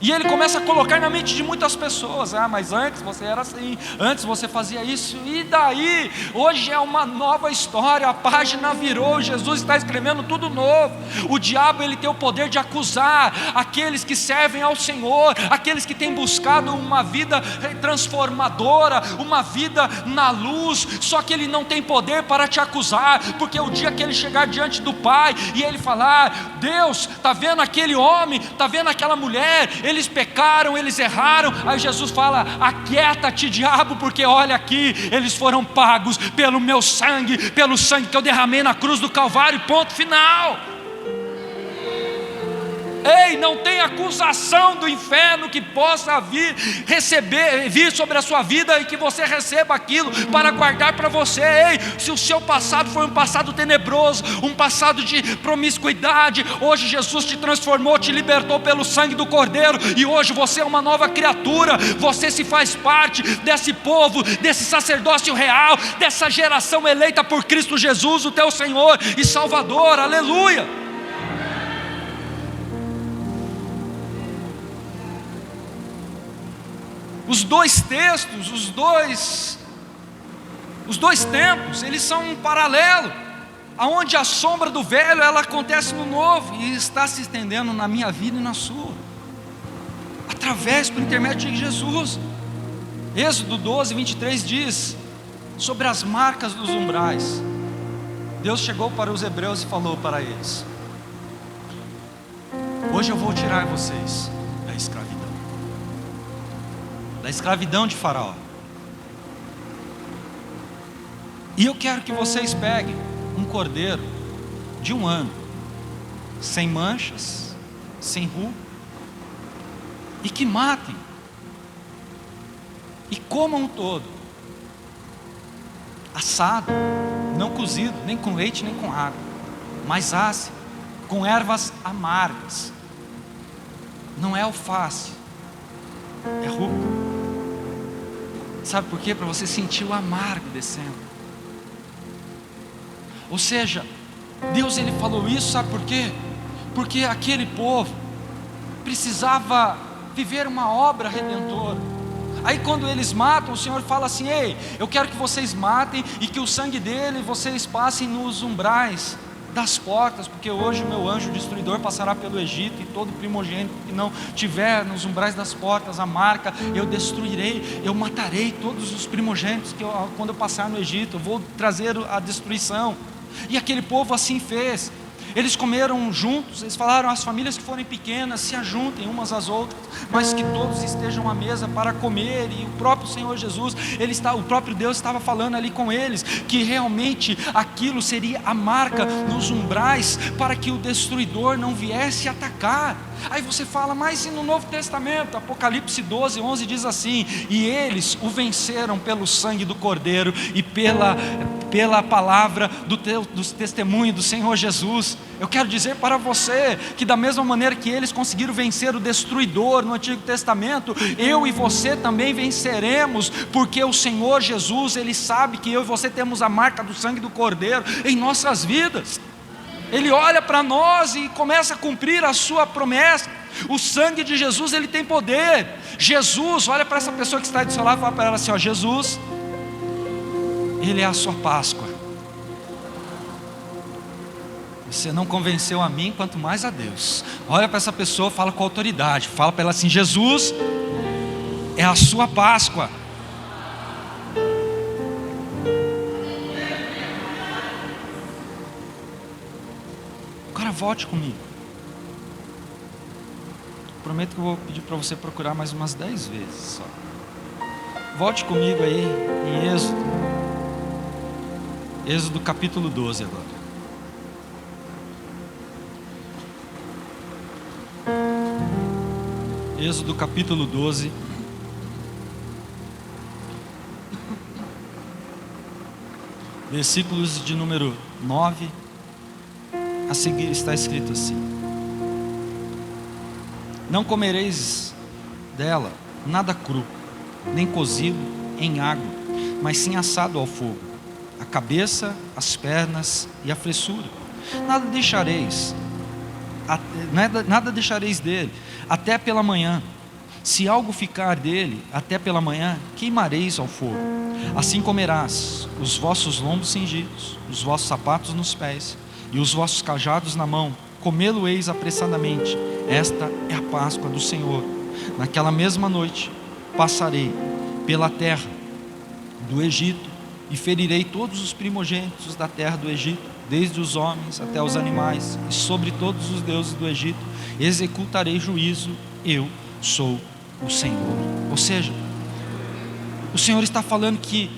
e ele começa a colocar na mente de muitas pessoas: ah, mas antes você era assim, antes você fazia isso, e daí? Hoje é uma nova história, a página virou, Jesus está escrevendo tudo novo. O diabo, ele tem o poder de acusar aqueles que servem ao Senhor, aqueles que têm buscado uma vida transformadora, uma vida na luz. Só que ele não tem poder para te acusar, porque o dia que ele chegar diante do Pai e ele falar: Deus, está vendo aquele homem, está vendo aquela mulher, eles pecaram, eles erraram. Aí Jesus fala: aquieta-te, diabo, porque olha aqui, eles foram pagos pelo meu sangue, pelo sangue que eu derramei na cruz do Calvário, ponto final. Ei, não tem acusação do inferno que possa vir sobre a sua vida e que você receba aquilo para guardar para você. Ei, se o seu passado foi um passado tenebroso, um passado de promiscuidade, hoje Jesus te transformou, te libertou pelo sangue do Cordeiro, e hoje você é uma nova criatura. Você se faz parte desse povo, desse sacerdócio real, dessa geração eleita por Cristo Jesus, o teu Senhor e Salvador. Aleluia. Os dois textos, os dois tempos, eles são um paralelo, aonde a sombra do velho, ela acontece no novo, e está se estendendo na minha vida e na sua, através, por intermédio de Jesus. Êxodo 12, 23 diz sobre as marcas dos umbrais. Deus chegou para os hebreus e falou para eles: hoje eu vou tirar vocês da escravidão de Faraó, e eu quero que vocês peguem um cordeiro de 1 ano, sem manchas, sem ruga, e que matem e comam todo, assado, não cozido, nem com leite nem com água, mas ácido, com ervas amargas. Não é alface, é rúcula. Sabe por quê? Para você sentir o amargo descendo. Ou seja, Deus, ele falou isso, sabe por quê? Porque aquele povo precisava viver uma obra redentora. Aí quando eles matam, o Senhor fala assim: ei, eu quero que vocês matem e que o sangue dele vocês passem nos umbrais das portas, porque hoje o meu anjo destruidor passará pelo Egito, e todo primogênito que não tiver nos umbrais das portas a marca, eu destruirei, eu matarei todos os primogênitos quando eu passar no Egito, eu vou trazer a destruição. E aquele povo assim fez. Eles comeram juntos, eles falaram: as famílias que forem pequenas se ajuntem umas às outras, mas que todos estejam à mesa para comer. E o próprio Senhor Jesus, o próprio Deus estava falando ali com eles, que realmente aquilo seria a marca nos umbrais, para que o destruidor não viesse atacar. Aí você fala: mas e no Novo Testamento? Apocalipse 12, 11 diz assim: e eles o venceram pelo sangue do Cordeiro e pela palavra do testemunho do Senhor Jesus. Eu quero dizer para você que da mesma maneira que eles conseguiram vencer o destruidor no Antigo Testamento, eu e você também venceremos, porque o Senhor Jesus, ele sabe que eu e você temos a marca do sangue do Cordeiro em nossas vidas. Ele olha para nós e começa a cumprir a sua promessa. O sangue de Jesus, ele tem poder. Jesus, olha para essa pessoa que está do seu lado e fala para ela assim: ó, Jesus, ele é a sua Páscoa. Você não convenceu a mim, quanto mais a Deus. Olha para essa pessoa, fala com autoridade, fala para ela assim: Jesus é a sua Páscoa. Agora volte comigo, prometo que eu vou pedir para você procurar mais umas 10 vezes só. Volte comigo aí em Êxodo capítulo 12 agora. Êxodo capítulo 12. Versículos de número 9 a seguir está escrito assim: não comereis dela nada cru, nem cozido em água, mas sim assado ao fogo, a cabeça, as pernas e a fressura. Nada deixareis dele até pela manhã. Se algo ficar dele até pela manhã, queimareis ao fogo. Assim comerás os vossos lombos cingidos, os vossos sapatos nos pés e os vossos cajados na mão. Comê-lo-eis apressadamente. Esta é a Páscoa do Senhor. Naquela mesma noite passarei pela terra do Egito e ferirei todos os primogênitos da terra do Egito, desde os homens até os animais, e sobre todos os deuses do Egito executarei juízo. Eu sou o Senhor. Ou seja, o Senhor está falando que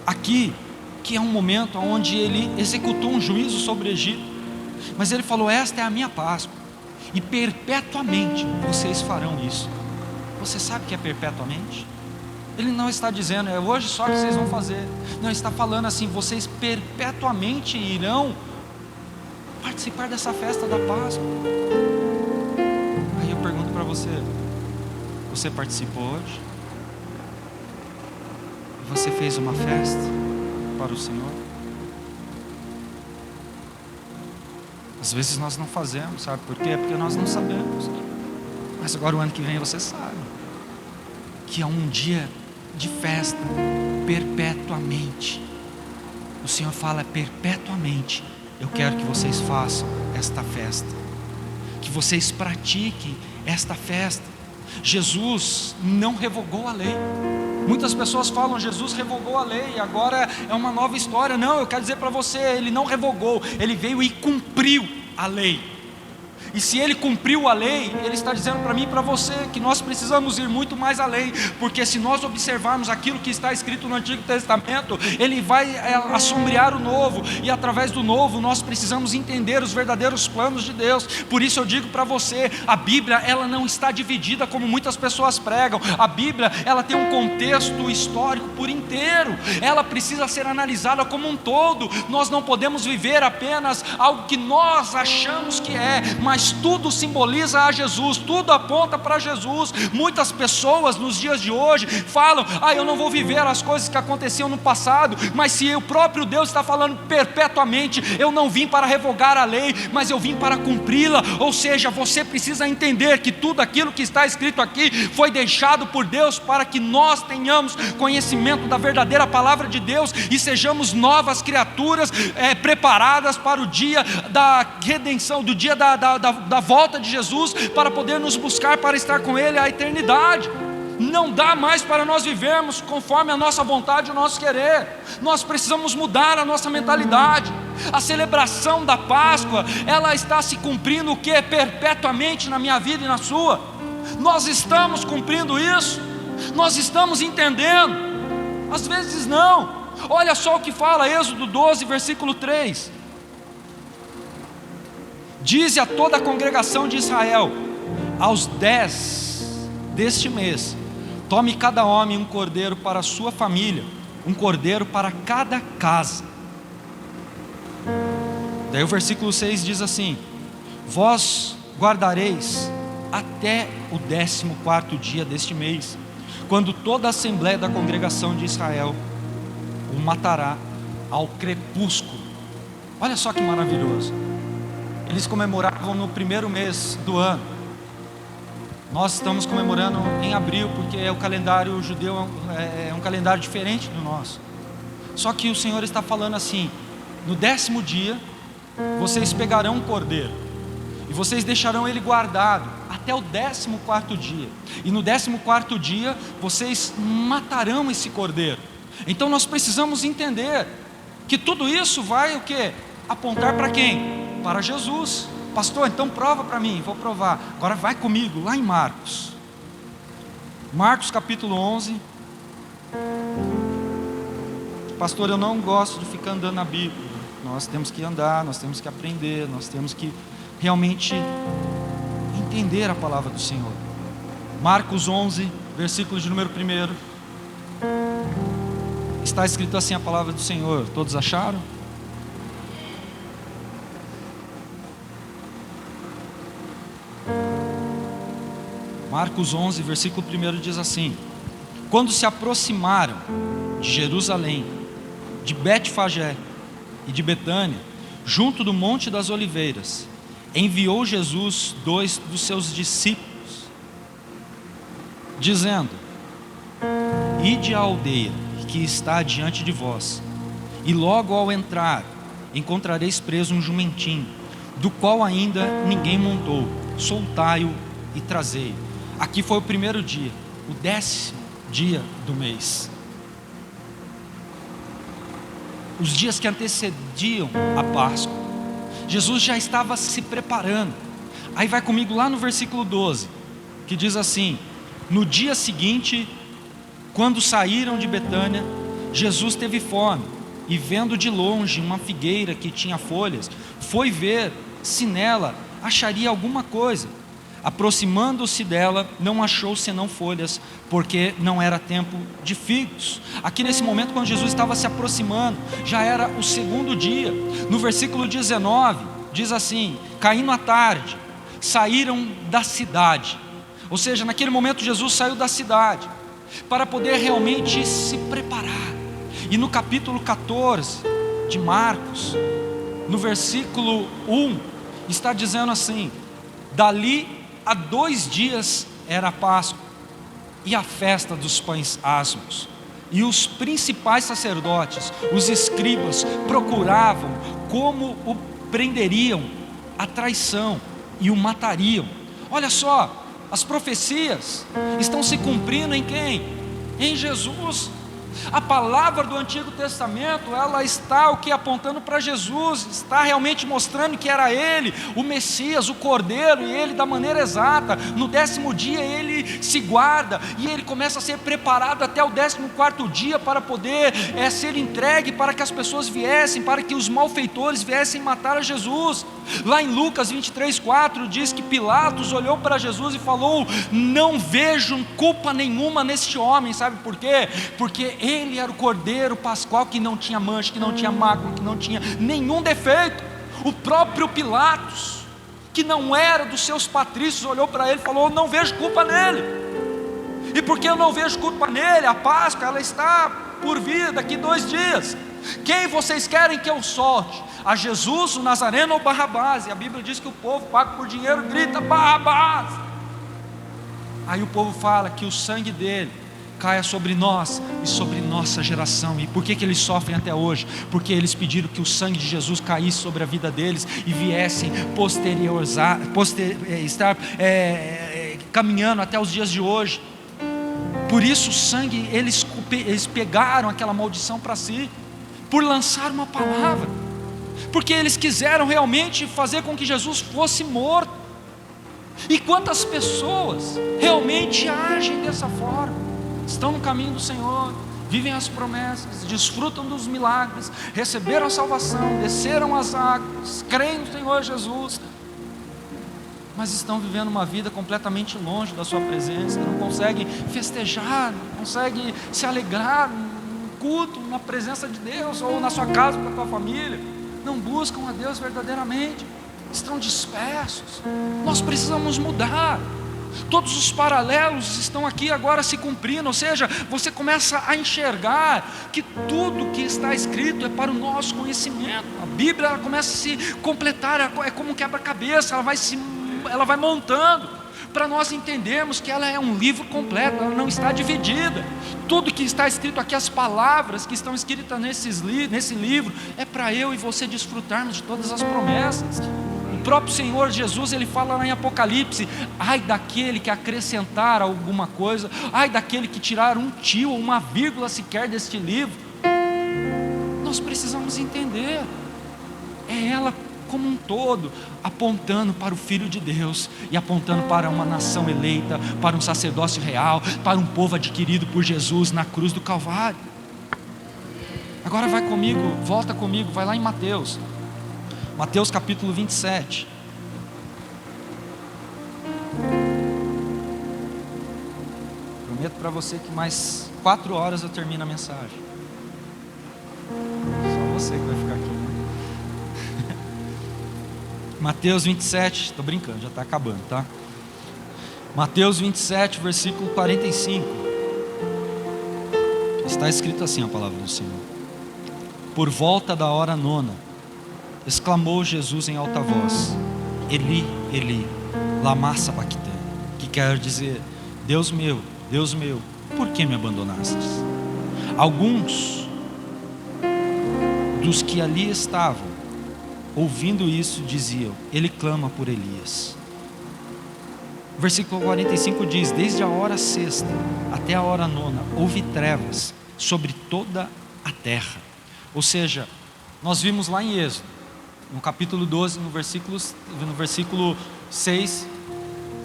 aqui, que é um momento onde Ele executou um juízo sobre o Egito, mas Ele falou: esta é a minha Páscoa, e perpetuamente vocês farão isso. Você sabe o que é perpetuamente? Ele não está dizendo, é hoje só que vocês vão fazer. Não, Ele está falando assim: vocês perpetuamente irão participar dessa festa da Páscoa. Aí eu pergunto para você: você participou hoje? Você fez uma festa para o Senhor? Às vezes nós não fazemos, sabe por quê? Porque nós não sabemos. Mas agora o ano que vem você sabe que é um dia de festa perpetuamente. O Senhor fala: perpetuamente eu quero que vocês façam esta festa, que vocês pratiquem esta festa. Jesus não revogou a lei. Muitas pessoas falam: Jesus revogou a lei, agora é uma nova história. Não, eu quero dizer para você, Ele não revogou, Ele veio e cumpriu a lei. E se Ele cumpriu a lei, Ele está dizendo para mim e para você que nós precisamos ir muito mais além, porque se nós observarmos aquilo que está escrito no Antigo Testamento, Ele vai assombrear o Novo, e através do Novo nós precisamos entender os verdadeiros planos de Deus. Por isso eu digo para você, a Bíblia ela não está dividida como muitas pessoas pregam. A Bíblia ela tem um contexto histórico por inteiro, ela precisa ser analisada como um todo. Nós não podemos viver apenas algo que nós achamos que é, mas tudo simboliza a Jesus, tudo aponta para Jesus. Muitas pessoas nos dias de hoje falam: eu não vou viver as coisas que aconteciam no passado. Mas se o próprio Deus está falando perpetuamente: eu não vim para revogar a lei, mas eu vim para cumpri-la. Ou seja, você precisa entender que tudo aquilo que está escrito aqui foi deixado por Deus para que nós tenhamos conhecimento da verdadeira palavra de Deus e sejamos novas criaturas, preparadas para o dia da redenção, do dia da volta de Jesus, para poder nos buscar para estar com Ele a eternidade. Não dá mais para nós vivermos conforme a nossa vontade e o nosso querer. Nós precisamos mudar a nossa mentalidade. A celebração da Páscoa, ela está se cumprindo o que? Perpetuamente na minha vida e na sua. Nós estamos cumprindo isso? Nós estamos entendendo? Às vezes não. Olha só o que fala Êxodo 12, versículo 3. Dize a toda a congregação de Israel: aos 10 deste mês, tome cada homem um cordeiro para a sua família, um cordeiro para cada casa. Daí o versículo 6 diz assim: vós guardareis até o 14º dia deste mês, quando toda a assembléia da congregação de Israel o matará ao crepúsculo. Olha só que maravilhoso. Eles comemoravam no primeiro mês do ano. Nós estamos comemorando em abril, porque o calendário judeu é um calendário diferente do nosso. Só que o Senhor está falando assim: no 10º dia, vocês pegarão um cordeiro, e vocês deixarão ele guardado até o 14º dia. E no 14º dia, vocês matarão esse cordeiro. Então nós precisamos entender que tudo isso vai o quê? Apontar para quem? Para Jesus. Pastor, então prova para mim. Vou provar. Agora vai comigo lá em Marcos. Marcos capítulo 11. Pastor, eu não gosto de ficar andando na Bíblia. Nós temos que andar, nós temos que aprender, nós temos que realmente entender a palavra do Senhor. Marcos 11, versículo de número 1. Está escrito assim a palavra do Senhor. Todos acharam? Marcos 11, versículo 1 diz assim: quando se aproximaram de Jerusalém, de Betfagé e de Betânia, junto do Monte das Oliveiras, enviou Jesus 2 dos seus discípulos, dizendo: ide à aldeia que está diante de vós, e logo ao entrar encontrareis preso um jumentinho, do qual ainda ninguém montou. Soltai-o e trazei-o. Aqui foi o primeiro dia, o 10º dia do mês. Os dias que antecediam a Páscoa, Jesus já estava se preparando. Aí vai comigo lá no versículo 12, que diz assim: no dia seguinte, quando saíram de Betânia, Jesus teve fome, e vendo de longe uma figueira que tinha folhas, foi ver se nela acharia alguma coisa. Aproximando-se dela, não achou senão folhas, porque não era tempo de figos. Aqui nesse momento, quando Jesus estava se aproximando, já era o 2º dia. No versículo 19, diz assim: caindo a tarde, saíram da cidade. Ou seja, naquele momento Jesus saiu da cidade, para poder realmente se preparar. E no capítulo 14 de Marcos, no versículo 1, está dizendo assim: dali a 2 dias era a Páscoa e a festa dos pães asmos, e os principais sacerdotes, os escribas, procuravam como o prenderiam à traição e o matariam. Olha só, as profecias estão se cumprindo em quem? Em Jesus. A palavra do Antigo Testamento, ela está o que? Apontando para Jesus, está realmente mostrando que era Ele, o Messias, o Cordeiro, e Ele da maneira exata. No 10º dia Ele se guarda, e Ele começa a ser preparado até o 14º dia, para poder ser entregue, para que as pessoas viessem, para que os malfeitores viessem matar a Jesus. Lá em Lucas 23:4 diz que Pilatos olhou para Jesus e falou: não vejo culpa nenhuma neste homem. Sabe por quê? Porque ele era o Cordeiro Pascual que não tinha mancha, que não tinha mácula, que não tinha nenhum defeito. O próprio Pilatos, que não era dos seus patrícios, olhou para ele e falou: não vejo culpa nele. E porque eu não vejo culpa nele, a Páscoa ela está por vir daqui 2 dias. Quem vocês querem que eu solte? A Jesus, o Nazareno ou Barrabás? E a Bíblia diz que o povo paga por dinheiro, grita: Barrabás! Aí o povo fala que o sangue dele caia sobre nós e sobre nossa geração. E por que eles sofrem até hoje? Porque eles pediram que o sangue de Jesus caísse sobre a vida deles e viessem estar caminhando até os dias de hoje. Por isso o sangue, eles pegaram aquela maldição para si, por lançar uma palavra, porque eles quiseram realmente fazer com que Jesus fosse morto. E quantas pessoas realmente agem dessa forma? Estão no caminho do Senhor, vivem as promessas, desfrutam dos milagres, receberam a salvação, desceram as águas, creem no Senhor Jesus, mas estão vivendo uma vida completamente longe da sua presença, não conseguem festejar, não conseguem se alegrar no culto, na presença de Deus, ou na sua casa, com a tua família. Não buscam a Deus verdadeiramente, estão dispersos. Nós precisamos mudar. Todos os paralelos estão aqui agora se cumprindo, ou seja, você começa a enxergar que tudo que está escrito é para o nosso conhecimento. A Bíblia ela começa a se completar, é como um quebra-cabeça, ela vai montando, para nós entendermos que ela é um livro completo, ela não está dividida. Tudo que está escrito aqui, as palavras que estão escritas nesse livro, é para eu e você desfrutarmos de todas as promessas. O próprio Senhor Jesus, ele fala lá em Apocalipse: ai daquele que acrescentar alguma coisa, ai daquele que tirar um tio ou uma vírgula sequer deste livro. Nós precisamos entender, é ela como um todo, apontando para o Filho de Deus e apontando para uma nação eleita, para um sacerdócio real, para um povo adquirido por Jesus na cruz do Calvário. Agora vai comigo, volta comigo, vai lá em Mateus capítulo 27. Prometo para você que mais 4 horas eu termino a mensagem. Só você que vai ficar aqui, né? Mateus 27, estou brincando, já está acabando, tá? Mateus 27, versículo 45. Está escrito assim a palavra do Senhor: por volta da hora 9, exclamou Jesus em alta voz: Eli, Eli, lama sabachthani, que quer dizer: Deus meu, por que me abandonastes? Alguns dos que ali estavam, ouvindo isso, diziam: ele clama por Elias. O versículo 45 diz: desde a hora 6ª até a hora 9 houve trevas sobre toda a terra. Ou seja, nós vimos lá em Êxodo, no capítulo 12, no versículo 6,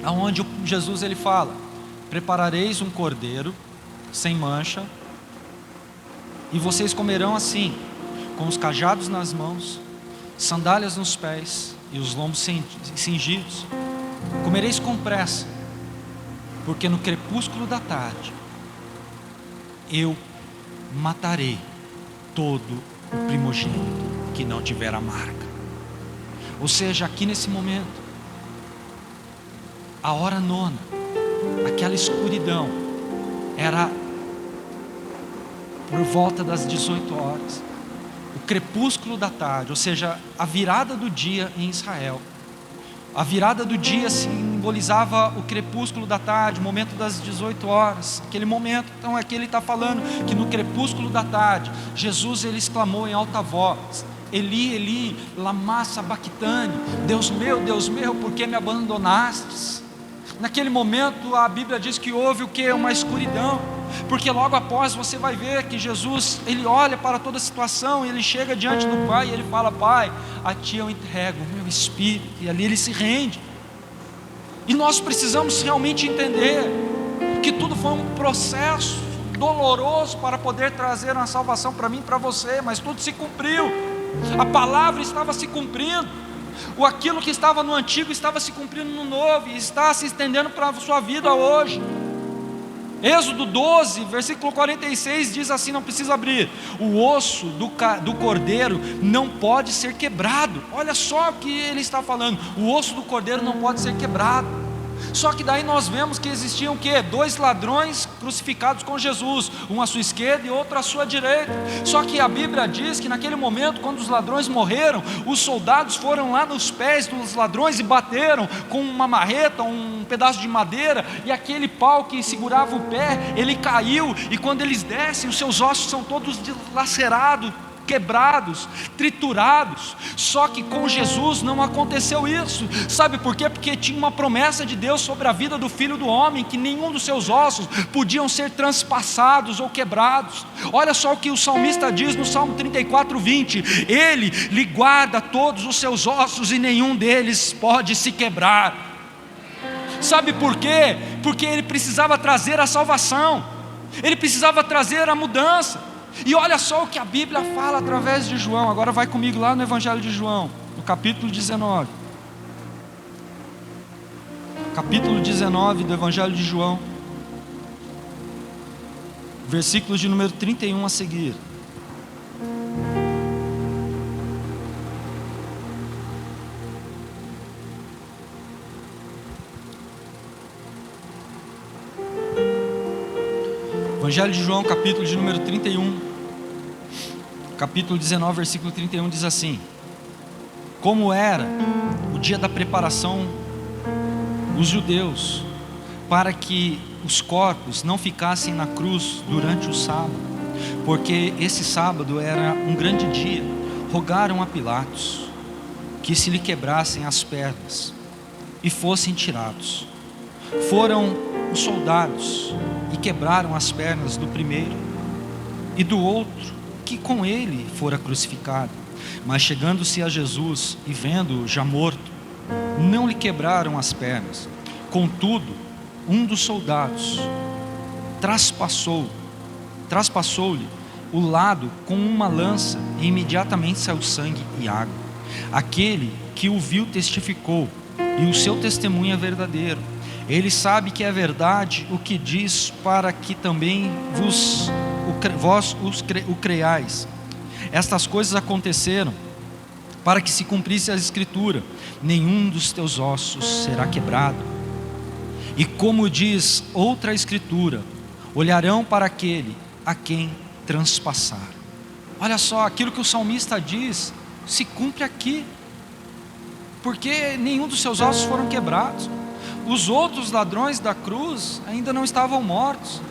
aonde Jesus ele fala: preparareis um cordeiro sem mancha, e vocês comerão assim, com os cajados nas mãos, sandálias nos pés e os lombos cingidos. Comereis com pressa, porque no crepúsculo da tarde eu matarei todo o primogênito que não tiver a marca. Ou seja, aqui nesse momento, a hora 9, aquela escuridão, era por volta das 18 horas, o crepúsculo da tarde, ou seja, a virada do dia em Israel. A virada do dia simbolizava o crepúsculo da tarde, o momento das 18 horas, aquele momento. Então aqui ele está falando que no crepúsculo da tarde, Jesus ele exclamou em alta voz: Eli, Eli, lama sabachthani, Deus meu, por que me abandonastes? Naquele momento a Bíblia diz que houve o que? Uma escuridão, porque logo após você vai ver que Jesus, ele olha para toda a situação, ele chega diante do Pai e ele fala: Pai, a Ti eu entrego o meu espírito, e ali ele se rende. E nós precisamos realmente entender que tudo foi um processo doloroso para poder trazer uma salvação para mim e para você, mas tudo se cumpriu, a palavra estava se cumprindo. Aquilo que estava no antigo estava se cumprindo no novo, e está se estendendo para a sua vida hoje. Êxodo 12, versículo 46 diz assim, não precisa abrir: o osso do cordeiro não pode ser quebrado. Olha só o que ele está falando: o osso do cordeiro não pode ser quebrado. Só que daí nós vemos que existiam o quê? 2 ladrões crucificados com Jesus, um à sua esquerda e outro à sua direita. Só que a Bíblia diz que naquele momento, quando os ladrões morreram, os soldados foram lá nos pés dos ladrões e bateram com uma marreta, um pedaço de madeira, e aquele pau que segurava o pé, ele caiu, e quando eles descem, os seus ossos são todos dilacerados, quebrados, triturados. Só que com Jesus não aconteceu isso. Sabe por quê? Porque tinha uma promessa de Deus sobre a vida do Filho do Homem, que nenhum dos seus ossos podiam ser transpassados ou quebrados. Olha só o que o salmista diz no Salmo 34:20: Ele lhe guarda todos os seus ossos e nenhum deles pode se quebrar. Sabe por quê? Porque ele precisava trazer a salvação, ele precisava trazer a mudança. E olha só o que a Bíblia fala através de João. Agora vai comigo lá no Evangelho de João, no capítulo 19. Capítulo 19 do Evangelho de João, versículo de número 31 a seguir. Evangelho de João, capítulo de número 31, capítulo 19, versículo 31 diz assim: como era o dia da preparação, os judeus, para que os corpos não ficassem na cruz durante o sábado, porque esse sábado era um grande dia, rogaram a Pilatos que se lhe quebrassem as pernas e fossem tirados. Foram os soldados e quebraram as pernas do primeiro e do outro que com ele fora crucificado. Mas chegando-se a Jesus e vendo-o já morto, não lhe quebraram as pernas. Contudo, um dos soldados traspassou-lhe o lado com uma lança, e imediatamente saiu sangue e água. Aquele que o viu testificou, e o seu testemunho é verdadeiro. Ele sabe que é verdade o que diz, para que também vós o creiais. Estas coisas aconteceram para que se cumprisse a escritura: nenhum dos teus ossos será quebrado. E como diz outra escritura, olharão para aquele a quem transpassar. Olha só, aquilo que o salmista diz se cumpre aqui, porque nenhum dos seus ossos foram quebrados. Os outros ladrões da cruz ainda não estavam mortos.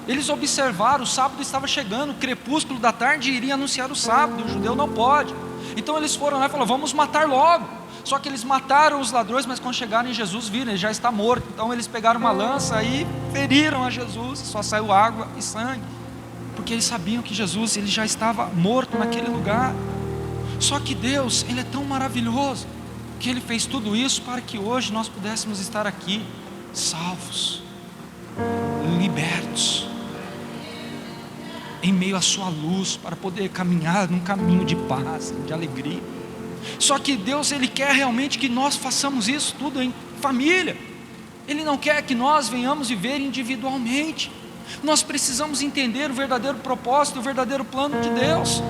Eles observaram, o sábado estava chegando, o crepúsculo da tarde iria anunciar o sábado, o judeu não pode. Então eles foram lá e falaram: vamos matar logo. Só que eles mataram os ladrões, mas quando chegaram em Jesus, viram, ele já está morto. Então eles pegaram uma lança e feriram a Jesus, só saiu água e sangue, porque eles sabiam que Jesus, ele já estava morto naquele lugar. Só que Deus, ele é tão maravilhoso, que ele fez tudo isso para que hoje nós pudéssemos estar aqui, salvos, libertos, em meio à sua luz, para poder caminhar num caminho de paz, de alegria. Só que Deus, ele quer realmente que nós façamos isso tudo em família. Ele não quer que nós venhamos viver individualmente. Nós precisamos entender o verdadeiro propósito, o verdadeiro plano de Deus.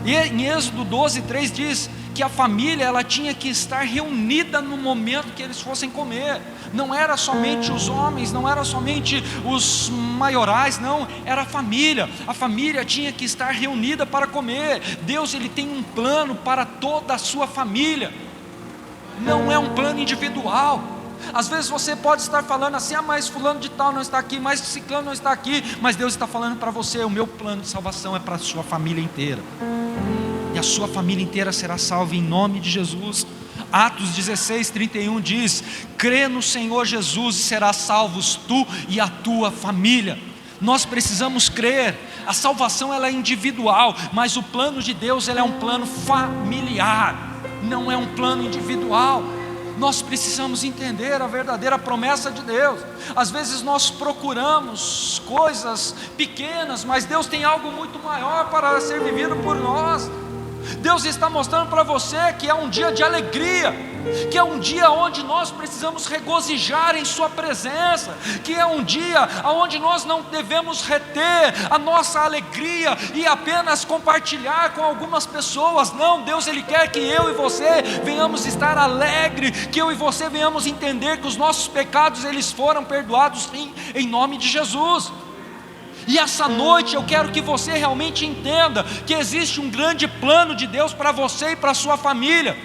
E em Êxodo 12:3 diz que a família, ela tinha que estar reunida no momento que eles fossem comer. Não era somente os homens, não era somente os maiorais, não, era a família tinha que estar reunida para comer. Deus, ele tem um plano para toda a sua família, não é um plano individual. Às vezes você pode estar falando assim: ah, mas fulano de tal não está aqui, mas ciclano não está aqui. Mas Deus está falando para você: o meu plano de salvação é para a sua família inteira, e a sua família inteira será salva em nome de Jesus. Atos 16:31 diz: crê no Senhor Jesus e serás salvos tu e a tua família. Nós precisamos crer. A salvação, ela é individual, mas o plano de Deus, ele é um plano familiar, não é um plano individual. Nós precisamos entender a verdadeira promessa de Deus. Às vezes nós procuramos coisas pequenas, mas Deus tem algo muito maior para ser vivido por nós. Deus está mostrando para você que é um dia de alegria, que é um dia onde nós precisamos regozijar em sua presença, que é um dia onde nós não devemos reter a nossa alegria e apenas compartilhar com algumas pessoas. Não, Deus, ele quer que eu e você venhamos estar alegres, que eu e você venhamos entender que os nossos pecados, eles foram perdoados sim, em nome de Jesus. E essa noite eu quero que você realmente entenda que existe um grande plano de Deus para você e para a sua família.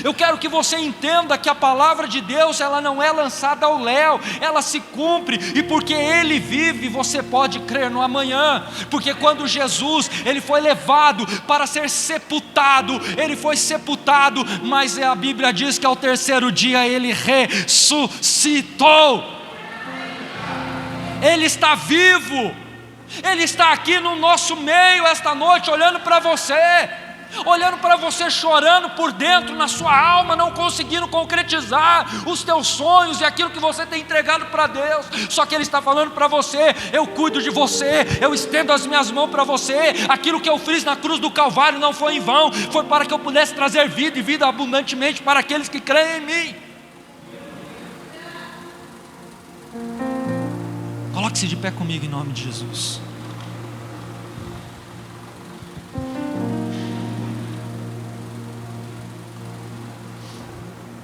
Eu quero que você entenda que a palavra de Deus, ela não é lançada ao léu, ela se cumpre, e porque Ele vive, você pode crer no amanhã. Porque quando Jesus, ele foi levado para ser sepultado, ele foi sepultado, mas a Bíblia diz que ao terceiro dia ele ressuscitou. Ele está vivo. Ele está aqui no nosso meio esta noite, olhando para você chorando por dentro, na sua alma, não conseguindo concretizar os teus sonhos e aquilo que você tem entregado para Deus. Só que Ele está falando para você: eu cuido de você, eu estendo as minhas mãos para você. Aquilo que eu fiz na cruz do Calvário não foi em vão, foi para que eu pudesse trazer vida e vida abundantemente para aqueles que creem em mim. Coloque-se de pé comigo em nome de Jesus.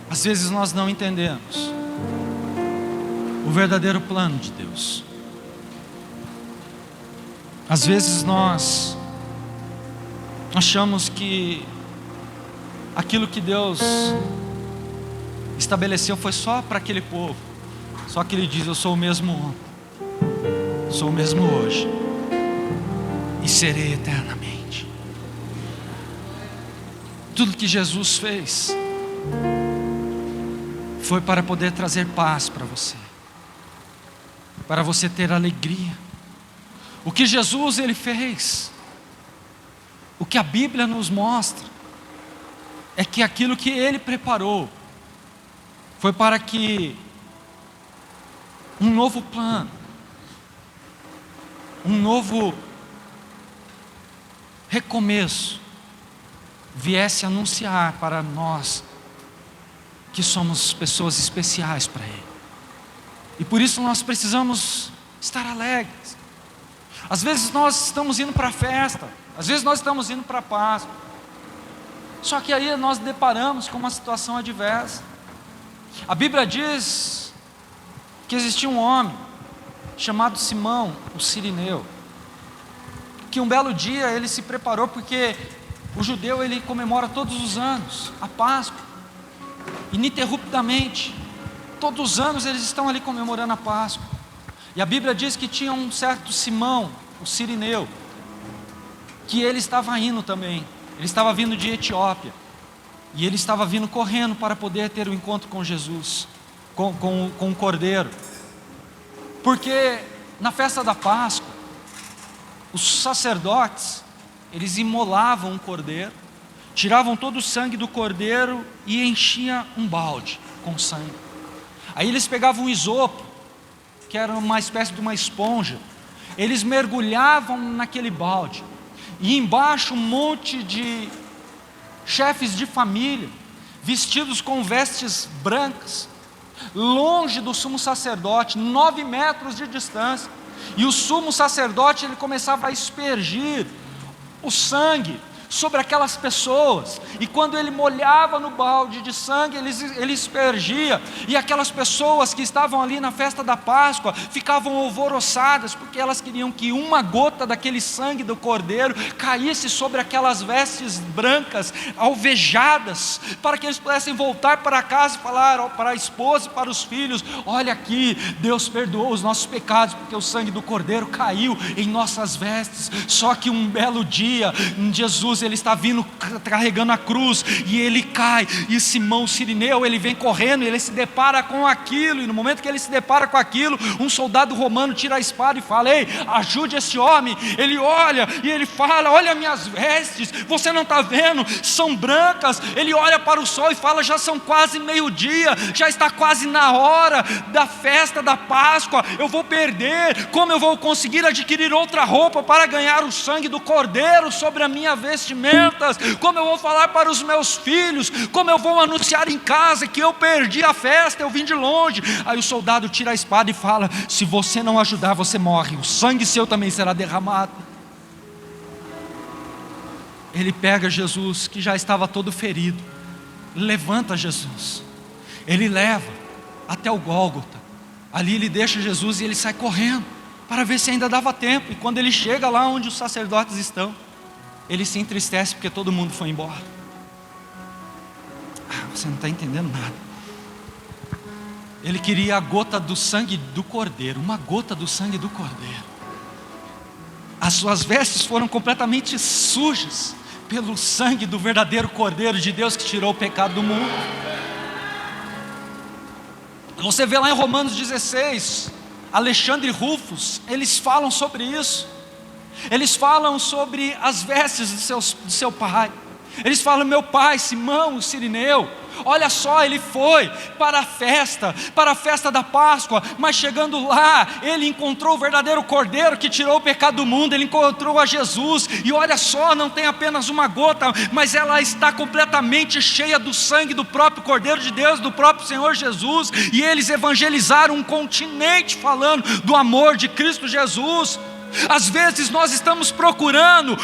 Às vezes nós não entendemos o verdadeiro plano de Deus. Às vezes nós achamos que aquilo que Deus estabeleceu foi só para aquele povo. Só que Ele diz: eu sou o mesmo ontem, sou o mesmo hoje e serei eternamente. Tudo que Jesus fez foi para poder trazer paz para você ter alegria. O que Jesus ele fez, o que a Bíblia nos mostra, é que aquilo que Ele preparou foi para que um novo plano, um novo recomeço viesse anunciar para nós que somos pessoas especiais para Ele. E por isso nós precisamos estar alegres. Às vezes nós estamos indo para a festa, às vezes nós estamos indo para a Páscoa, só que aí nós deparamos com uma situação adversa. A Bíblia diz que existia um homem chamado Simão, o Cirineu, que um belo dia ele se preparou, porque o judeu ele comemora todos os anos a Páscoa, ininterruptamente, todos os anos eles estão ali comemorando a Páscoa. E a Bíblia diz que tinha um certo Simão, o Cirineu, que ele estava indo também, ele estava vindo de Etiópia, e ele estava vindo correndo para poder ter o encontro com Jesus, com o Cordeiro, porque na festa da Páscoa, os sacerdotes, eles imolavam um cordeiro, tiravam todo o sangue do cordeiro e enchiam um balde com sangue. Aí eles pegavam um isopo, que era uma espécie de uma esponja, eles mergulhavam naquele balde, e embaixo um monte de chefes de família, vestidos com vestes brancas, longe do sumo sacerdote, 9 metros de distância, e o sumo sacerdote ele começava a aspergir o sangue sobre aquelas pessoas, e quando ele molhava no balde de sangue, ele aspergia, e aquelas pessoas que estavam ali na festa da Páscoa, ficavam alvoroçadas, porque elas queriam que uma gota daquele sangue do cordeiro, caísse sobre aquelas vestes brancas, alvejadas, para que eles pudessem voltar para casa e falar para a esposa e para os filhos: olha aqui, Deus perdoou os nossos pecados, porque o sangue do cordeiro caiu em nossas vestes. Só que um belo dia, Jesus ele está vindo carregando a cruz, e ele cai, e Simão Cirineu, ele vem correndo, e ele se depara com aquilo, e no momento que ele se depara com aquilo, um soldado romano tira a espada e fala: ei, ajude esse homem. Ele olha, e ele fala: olha minhas vestes, você não está vendo, são brancas. Ele olha para o sol e fala: já são quase meio-dia, já está quase na hora da festa da Páscoa, eu vou perder, como eu vou conseguir adquirir outra roupa para ganhar o sangue do cordeiro sobre a minha vestimentas, como eu vou falar para os meus filhos, como eu vou anunciar em casa que eu perdi a festa, eu vim de longe. Aí o soldado tira a espada e fala: se você não ajudar, você morre, o sangue seu também será derramado. Ele pega Jesus, que já estava todo ferido, levanta Jesus, ele leva até o Gólgota, ali ele deixa Jesus e ele sai correndo, para ver se ainda dava tempo. E quando ele chega lá onde os sacerdotes estão, ele se entristece porque todo mundo foi embora. Você não está entendendo nada. Ele queria a gota do sangue do cordeiro, uma gota do sangue do cordeiro. As suas vestes foram completamente sujas pelo sangue do verdadeiro cordeiro de Deus, que tirou o pecado do mundo. Você vê lá em Romanos 16, Alexandre e Rufus, eles falam sobre isso. Eles falam sobre as vestes de seu pai. Eles falam: meu pai, Simão, o Cirineu, olha só, ele foi para a festa da Páscoa, mas chegando lá, ele encontrou o verdadeiro cordeiro que tirou o pecado do mundo, ele encontrou a Jesus, e olha só, não tem apenas uma gota, mas ela está completamente cheia do sangue do próprio Cordeiro de Deus, do próprio Senhor Jesus, e eles evangelizaram um continente falando do amor de Cristo Jesus. Às vezes nós estamos procurando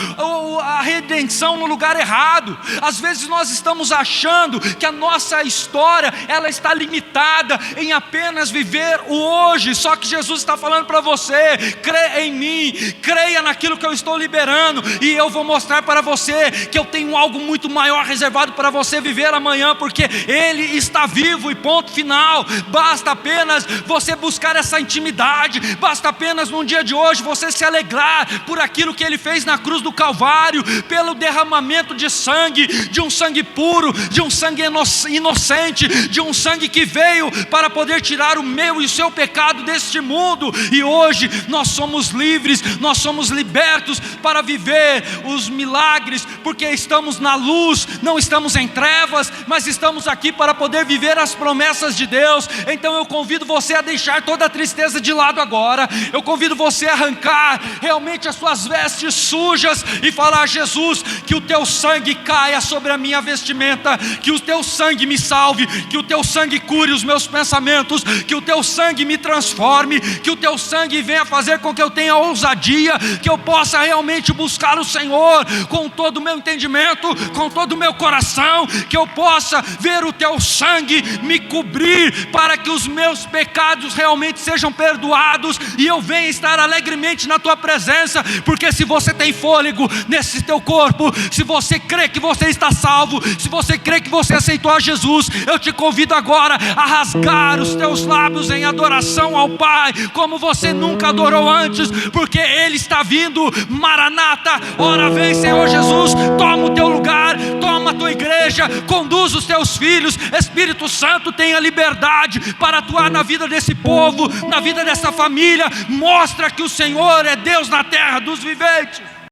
a redenção no lugar errado. Às vezes nós estamos achando que a nossa história ela está limitada em apenas viver o hoje. Só que Jesus está falando para você: creia em mim, creia naquilo que eu estou liberando, e eu vou mostrar para você que eu tenho algo muito maior reservado para você viver amanhã, porque Ele está vivo, e ponto final. Basta apenas você buscar essa intimidade, basta apenas no dia de hoje você se se alegrar por aquilo que Ele fez na cruz do Calvário, pelo derramamento de sangue, de um sangue puro, de um sangue inocente, de um sangue que veio para poder tirar o meu e o seu pecado deste mundo. E hoje nós somos livres, nós somos libertos para viver os milagres, porque estamos na luz, não estamos em trevas, mas estamos aqui para poder viver as promessas de Deus. Então eu convido você a deixar toda a tristeza de lado agora. Eu convido você a arrancar realmente as suas vestes sujas e falar: Jesus, que o teu sangue caia sobre a minha vestimenta, que o teu sangue me salve, que o teu sangue cure os meus pensamentos, que o teu sangue me transforme, que o teu sangue venha fazer com que eu tenha ousadia, que eu possa realmente buscar o Senhor com todo o meu entendimento, com todo o meu coração, que eu possa ver o teu sangue me cobrir, para que os meus pecados realmente sejam perdoados e eu venha estar alegremente na tua presença. Porque se você tem fôlego nesse teu corpo, se você crê que você está salvo, se você crê que você aceitou a Jesus, eu te convido agora a rasgar os teus lábios em adoração ao Pai, como você nunca adorou antes, porque Ele está vindo. Maranata, ora vem Senhor Jesus, toma o teu lugar, toma a tua igreja, conduz os teus filhos. Espírito Santo, tenha liberdade para atuar na vida desse povo, na vida dessa família. Mostra que o Senhor é Deus na terra dos viventes.